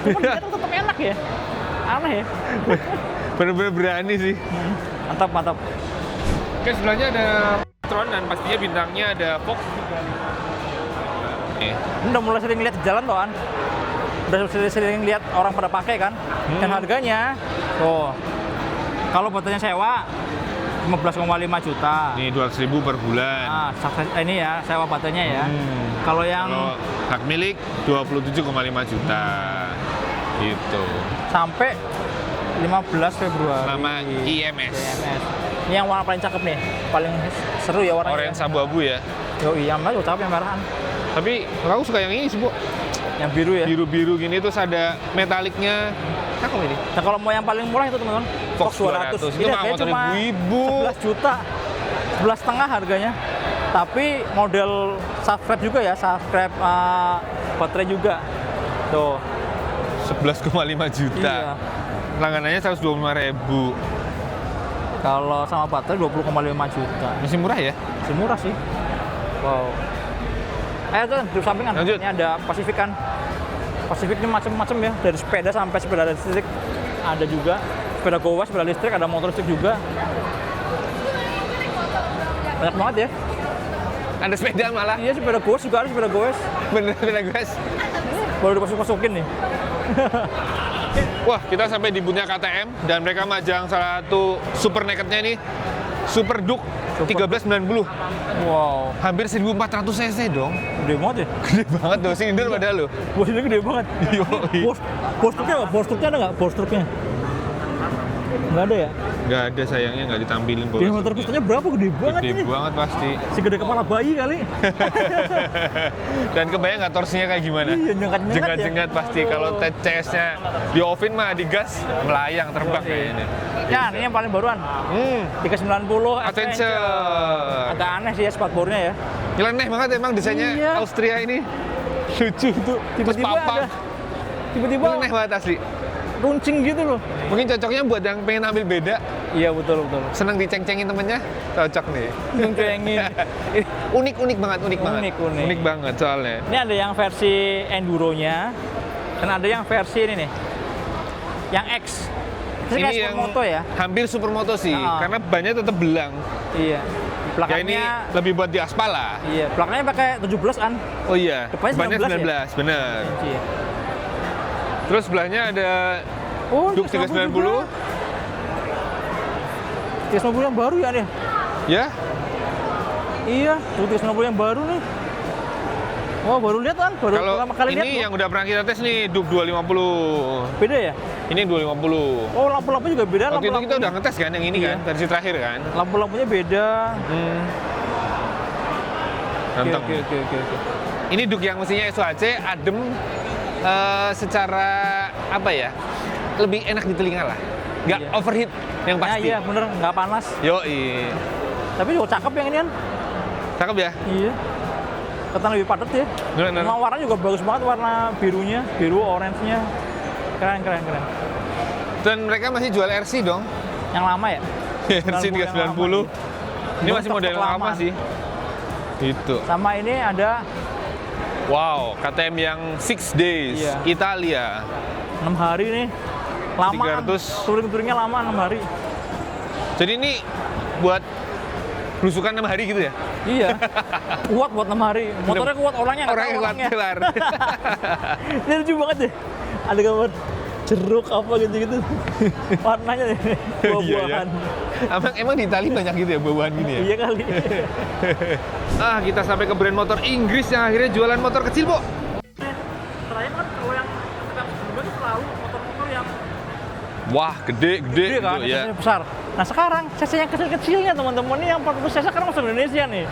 Cuma ternyata tetap enak ya. Aneh ya. Bener-bener berani sih. Mantap, mantap. Oke, sebelahnya ada Tron dan pastinya bintangnya ada Fox. Nih. Ini udah mulai sering lihat di jalan loh kan. Udah sering lihat orang pada pakai kan. Dan harganya, tuh, kalau baterainya sewa 15,5 juta. Ini 200.000 per bulan. Nah, ini ya sewa baterainya ya. Kalau yang Kalau hak milik 27,5 juta. Gitu. sampai 15 Februari. Nama IMS. IMS. Ini yang warna paling cakep nih, paling seru ya warnanya. Orange abu-abu ya. Yo iya, juga cakep yang merahan. Tapi aku suka yang ini sih, Bu. Yang biru ya. Biru-biru gini terus ada metaliknya. Cakep ini. Nah kalau mau yang paling murah itu teman-teman, Fox 200. Itu mah harganya motor cuma ibu-ibu. 11 juta, 11,5 harganya. Tapi model subscribe juga ya, subscribe baterai juga. Tuh. 11,5 juta. Iya. Langganannya 125.000. Kalau sama baterai 20,5 juta. Masih murah ya? Masih murah sih. Wow. Tuh di samping kan, Lanjut. ini ada Pacific kan. Pacific ini macam-macam ya, dari sepeda sampai sepeda listrik ada juga. Sepeda goes, sepeda listrik, ada motor listrik juga. Banyak banget ya. Ada sepeda malah. Iya, sepeda goes juga ada, sepeda goes. Bener guys. Baru dimasukin nih. Wah, kita sampai di boothnya KTM dan mereka majang salah satu super nakednya nih, Super Duke 1390. Wow, Hampir 1400 cc dong. gede banget ya. Gede banget dong, silinder padahal lo. Bos ini gede banget. Bos truknya nggak? Bos truknya ada nggak? Bos truknya? Nggak ada ya? Nggak ada, sayangnya nggak ditampilin. Diameter pistonnya berapa? Gede banget Gede ini. banget pasti. Segede kepala bayi kali. Dan kebayang nggak torsinya kayak gimana? Iya, nyengat-nyengat ya. Jengat-jengat pasti. Kalau TCS-nya di oven mah digas, melayang terbang kayaknya. Ya, ini yang paling baruan. 390 Attention. Agak aneh sih ya spatbornya ya. Nyeleneh banget emang desainnya Iya. Austria ini. Lucu tuh. Terus Tiba-tiba papan. ada. Tiba-tiba Nyeleneh banget asli. runcing gitu loh. Mungkin cocoknya buat yang pengen ambil beda, Iya, betul. seneng diceng-cengin temennya, cocok nih. Cengcengin. Unik banget. Unik. Unik banget soalnya. Ini ada yang versi enduro-nya dan ada yang versi ini nih. Yang X. Ini kayak supermoto ya. hampir supermoto sih, Nah. karena bannya tetap belang. Iya. Ya Belakangnya ini lebih buat di aspal lah. iya, belakangnya pakai 17-an. Oh iya, Depannya 19 bener. Iya. Terus sebelahnya ada Oh, Duke 390. 390 yang baru ya nih. Ya, Iya, Duke 390 yang baru nih. Oh, baru lihat kan? Baru kalau pertama kali lihat. ini loh. yang udah pernah kita tes nih, Duke 250. Beda ya? Ini 250. Oh, lampu-lampu juga beda. Waktu itu kita udah ngetes kan yang ini Iya. kan, versi terakhir kan. Lampu-lampunya beda. Ganteng. Oke. Ini Duke yang mesinnya SOHC, adem, secara apa ya, lebih enak di telinga lah. Nggak Iya. overheat yang Nah, pasti. iya bener, nggak panas. Yoi. Tapi juga cakep yang ini kan. Cakep ya? Iya. Kelihatan lebih padat ya. Bener. Emang warnanya juga bagus banget, warna birunya, biru orange-nya. Keren. Dan mereka masih jual RC dong. Yang lama ya? RC 390. Ini masih model yang lama sih. Itu. Sama ini ada Wow, KTM yang 6 days, Iya. Italia. 6 hari nih. Lama. 300. Touring-touringnya lama 6 hari. Jadi ini buat belusukan 6 hari gitu ya? Iya. Kuat buat 6 hari. Motornya kuat, orangnya nggak Orang tahu yang kuat kelar. Ini lucu banget deh. Ada gambar jeruk apa gitu-gitu. Warnanya nih, buah-buahan. Emang di Italia banyak gitu ya buah-buahan gini ya? Iya kali. Kita sampai ke brand motor Inggris yang akhirnya jualan motor kecil, Bu. Terakhir kan kalau yang sebelumnya itu selalu motor-motor yang Wah, gede gede kan, gitu ya. cc besar. Nah sekarang cc yang kecil-kecilnya teman-teman, ini yang 400 cc sekarang masuk Indonesia nih.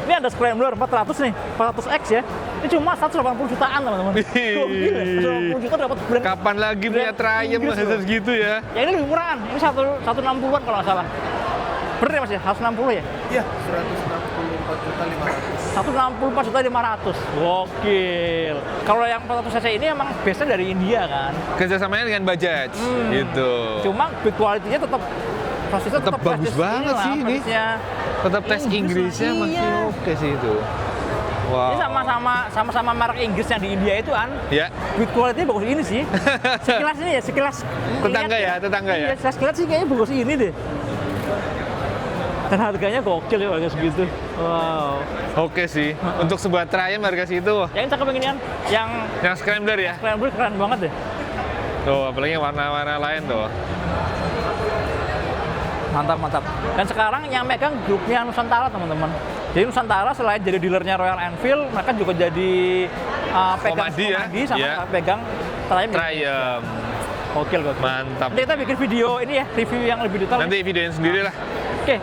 Ini ada Scrambler 400 nih, 400X ya. Ini cuma 180 jutaan teman-teman. Gokil ya, 180 juta dapat brand. Kapan lagi punya brand Triumph Inggris harga loh. segitu ya? Ya ini lebih murahan, ini 160-an kalau nggak salah. Bener ya Mas ya, 160 ya? Iya, 164.500. 164.500. Gokil. Kalau yang 400 cc ini emang base dari India kan. Kerjasamanya dengan Bajaj, gitu. Cuma build quality-nya tetap prosesnya Tetap bagus banget sih ini. Tetap tes Inggrisnya masih iya. oke sih itu. Ini Wow. sama-sama merek Inggris yang di India itu kan. Ya, Build quality bagus ini sih. Sekilas ini ya, sekilas. tetangga lihat ya, tetangga ya. Iya, sekilas sih kayaknya bagus ini deh. Dan harganya gokil ya harga segitu. Wow. Oke sih. Untuk sebuah Triumph harga segitu, Yang cakep yang inian, yang yang Scrambler ya. Scrambler keren banget deh. Tuh, apalagi warna-warna lain tuh. Mantap. Dan sekarang yang megang grupnya Nusantara teman-teman. Jadi Nusantara selain jadi dealernya Royal Enfield, mereka juga jadi pegang Komadi ya? sama Iya. pegang Triumph. Triumph. Gokil. Mantap. Nanti kita bikin video ini ya, review yang lebih detail. Nanti videoin sendiri lah. Oke,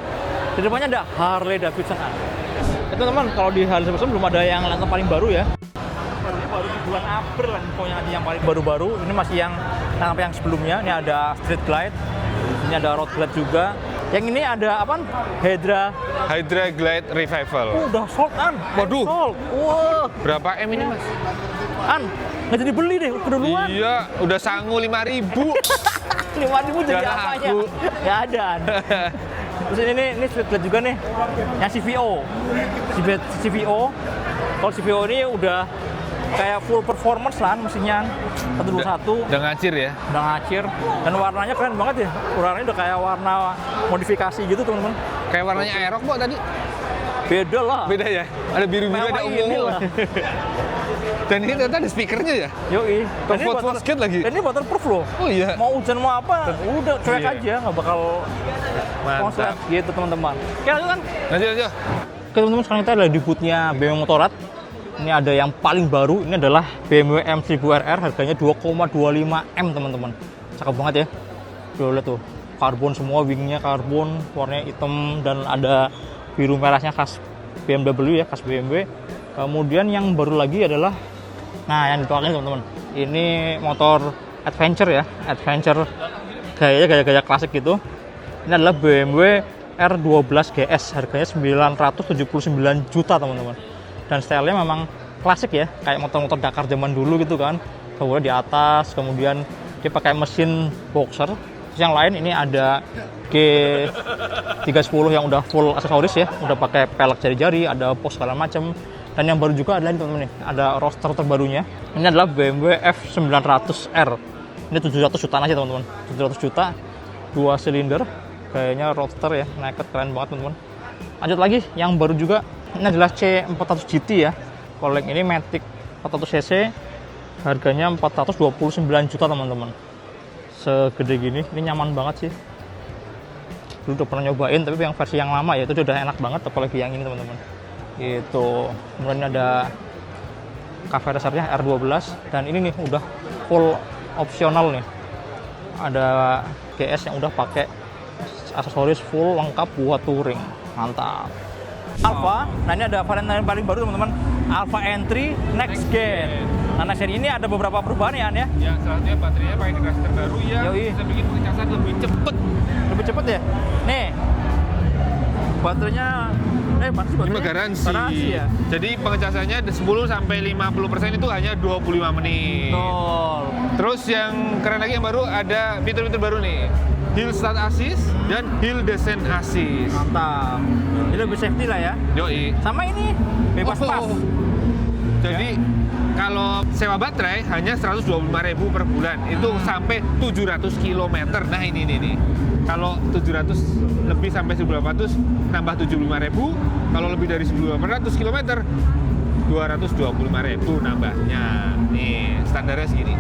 di depannya ada Harley Davidson. Teman-teman, kalau di Harley Davidson belum ada yang lantai paling baru ya. Barunya baru di bulan April lah infonya nanti yang paling baru-baru. Ini masih yang sebelumnya. Ini ada Street Glide, ini ada Road Glide juga. Yang ini ada apa? Hydra Glide Revival. Udah sold an. Waduh. Sold. Wah, Berapa M ini, Mas? nggak jadi beli deh, keduluan. Iya, udah sangu 5.000. 5.000 jadi Nggak apanya? laku. Nggak ada. Terus ini Street Glide juga nih, yang CVO. CVO. Kalau CVO ini udah kayak full performance lah mesinnya 121. Udah ngacir ya? Udah ngacir. Dan warnanya keren banget ya. Warnanya udah kayak warna modifikasi gitu teman-teman. Kayak warnanya Aerox kok tadi? Beda lah. Beda ya? Ada biru-biru, ada Sama ini ungu. lah. Dan ini ternyata ada speakernya ya? Yoi. Dan ini Comfort skate lagi? Dan ini waterproof loh. Oh iya? Mau hujan mau apa, udah cuek Iya. aja, nggak bakal konslet Mantap. gitu teman-teman. Oke lanjut kan? Lanjut. Oke teman-teman, sekarang kita ada di booth-nya BMW Motorrad. Ini ada yang paling baru, ini adalah BMW M1000RR, harganya 2,25 M teman-teman. Cakep banget ya. Tuh lihat tuh, karbon semua, wingnya karbon, warnanya hitam dan ada biru merahnya khas BMW ya, khas BMW. Kemudian yang baru lagi adalah, nah yang dituakin teman-teman, ini motor adventure ya, adventure gaya klasik gitu. Ini adalah BMW R12 GS, harganya 979 juta teman-teman. Dan stylenya memang klasik ya, kayak motor-motor Dakar zaman dulu gitu kan. Kemudian di atas, kemudian dia pakai mesin boxer. Terus yang lain ini ada G310 yang udah full aksesoris ya, udah pakai pelek jari-jari, ada pos segala macam. Dan yang baru juga adalah ini teman-teman nih, ada roadster terbarunya. Ini adalah BMW F900R. Ini 700 jutaan aja teman-teman, 700 juta, 2 silinder, kayaknya roadster ya, naked, keren banget teman-teman. Lanjut lagi, yang baru juga, ini adalah C400 GT ya. Kalau yang ini Matic 400 cc, harganya 429 juta teman-teman. Segede gini, ini nyaman banget sih. Dulu udah pernah nyobain, tapi yang versi yang lama ya, itu udah enak banget, apalagi yang ini teman-teman. Gitu. Kemudian ada cafe racernya R12, dan ini nih udah full opsional nih. Ada GS yang udah pakai aksesoris full lengkap buat touring. Mantap. Alfa, nah ini ada varian yang paling baru teman-teman, Alfa Entry Next Gen. Nah next gen ini ada beberapa perubahan ya An ya. Ya, saatnya baterainya pakai generasi terbaru ya. Yoi. Bisa bikin pengecasan lebih cepet. Lebih cepet ya. Nih, baterainya, pasti Ini baterainya garansi. ya. Jadi pengecasannya 10 sampai 50% itu hanya 25 menit. Betul. Terus yang keren lagi yang baru ada fitur-fitur baru nih. Hill Start Assist dan Hill Descent Assist. Mantap. Ini lebih safety lah ya. Yoi. Sama ini bebas pas. Jadi kalau sewa baterai hanya 125.000 per bulan. Itu sampai 700 km. Nah ini nih. Kalau 700 lebih sampai 1.800 tambah 75.000. Kalau lebih dari 1.800 km 225.000 nambahnya. Nih standarnya segini.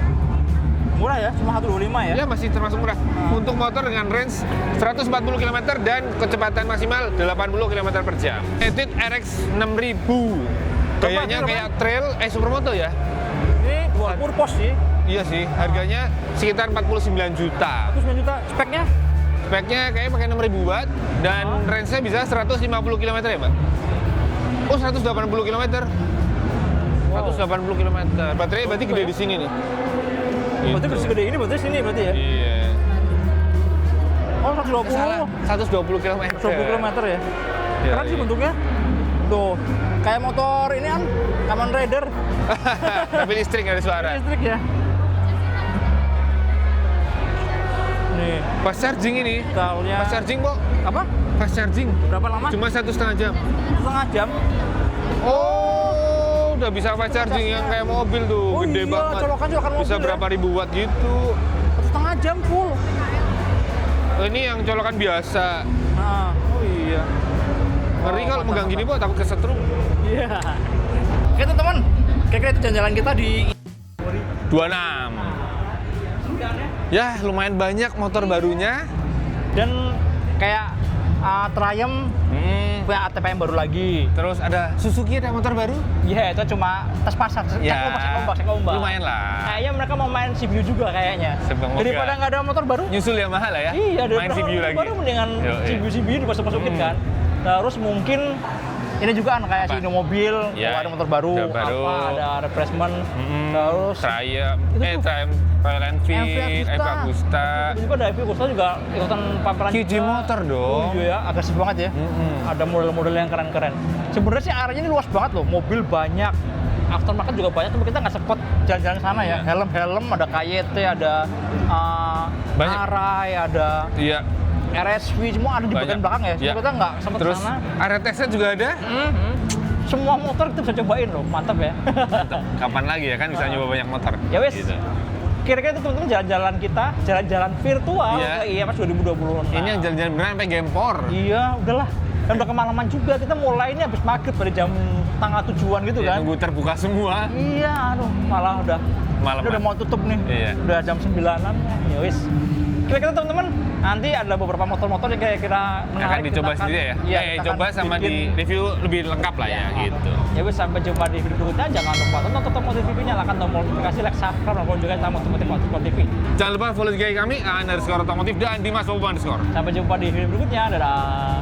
Murah ya, cuma 125 ya. Ya masih termasuk murah. Untuk motor dengan range 140 km dan kecepatan maksimal 80 km per jam. Edit RX 6000. Gayanya kayak trail, supermoto ya? Ini dual purpose sih. Iya sih, harganya sekitar 49 juta. 49 juta. Speknya? Speknya kayaknya pakai 6000 watt dan range-nya bisa 150 km ya, Mbak? Oh, 180 km. Wow. 180 km. Baterainya berarti gede di sini nih. Berarti Gitu. segede ini berarti sini berarti ya? Iya. Oh 120. Salah, 120 km. 120 km ya? Iya, Keren sih iya. bentuknya. Tuh, kayak motor ini kan, Kamen Rider. Tapi listrik nggak ada suara. Listrik ya. Nih, Fast charging ini. taunya. Fast charging, Bo. Apa? Fast charging. Berapa lama? Cuma 1,5 jam. Setengah jam. Oh, udah bisa fast charging yang kayak mobil tuh, Oh gede iya, banget. colokan Bisa mobil berapa ya? ribu watt gitu. Setengah jam full. Oh, ini yang colokan biasa. Nah, oh iya. Ngeri kalau megang gini, Bo, takut kesetrum. Iya. Oke teman-teman, kira-kira itu jalan-jalan kita di 26. Ya, lumayan banyak motor barunya. dan kayak Triumph punya ATP yang baru lagi. Terus ada Suzuki ada motor baru? Iya, itu cuma tes pasar. Ya, Cek ombak. lumayan lah. Kayaknya mereka mau main CBU juga kayaknya. Semoga. Daripada nggak ada motor baru. Nyusul Yamaha lah ya. Iya, main daripada CPU motor lagi. baru mendingan CBU dimasukin kan. Terus mungkin ini juga kan kayak Apa? si Indomobil, Ya, ada motor baru, udah baru. ada refreshment, terus Triumph, Itu tuh. Triumph Royal Enfield, Agusta. Itu juga ada Agusta juga ikutan pameran QJ juga. Motor dong. Oh iya, agresif banget ya. Ada model-model yang keren-keren. Sebenarnya sih areanya ini luas banget loh, mobil banyak, aftermarket juga banyak, cuma kita nggak sempet jalan-jalan ke sana ya. Iya. Helm-helm, ada KYT, ada Banyak. Arai, ada Iya. RSV, semua ada di Banyak. bagian belakang ya. Cuma Iya. kita nggak sempet ke Terus sana. area tesnya juga ada. Semua motor kita bisa cobain loh, mantap ya. Kapan lagi ya kan bisa nyoba banyak motor. Ya wes. Gitu. Kira-kira itu teman-teman jalan-jalan kita, jalan-jalan virtual Iya. ke IMS 2026. Ini yang jalan-jalan beneran sampai Gempor. Iya, udahlah. Dan udah kemalaman juga, kita mulai ini habis maghrib pada jam tengah 7-an gitu Ya, kan. nunggu terbuka semua. Iya, aduh, malah udah Malaman. udah mau tutup nih. Iya. Udah jam 9-an. Ya wis. Kira-kira teman-teman, nanti ada beberapa motor-motor yang kira-kira Akan menarik. dicoba kita akan- sendiri ya? Iya, Ya, kita coba akan sama bikin. di review lebih lengkap lah ya, gitu. Ya wis, sampai jumpa di video berikutnya. Jangan lupa tonton Otomotif TV, nyalakan tombol notifikasi, like, subscribe, maupun juga sama Otomotif TV. Jangan lupa follow juga kami _otomotif dan Dimas Bobo _. Sampai jumpa di video berikutnya. Dadah.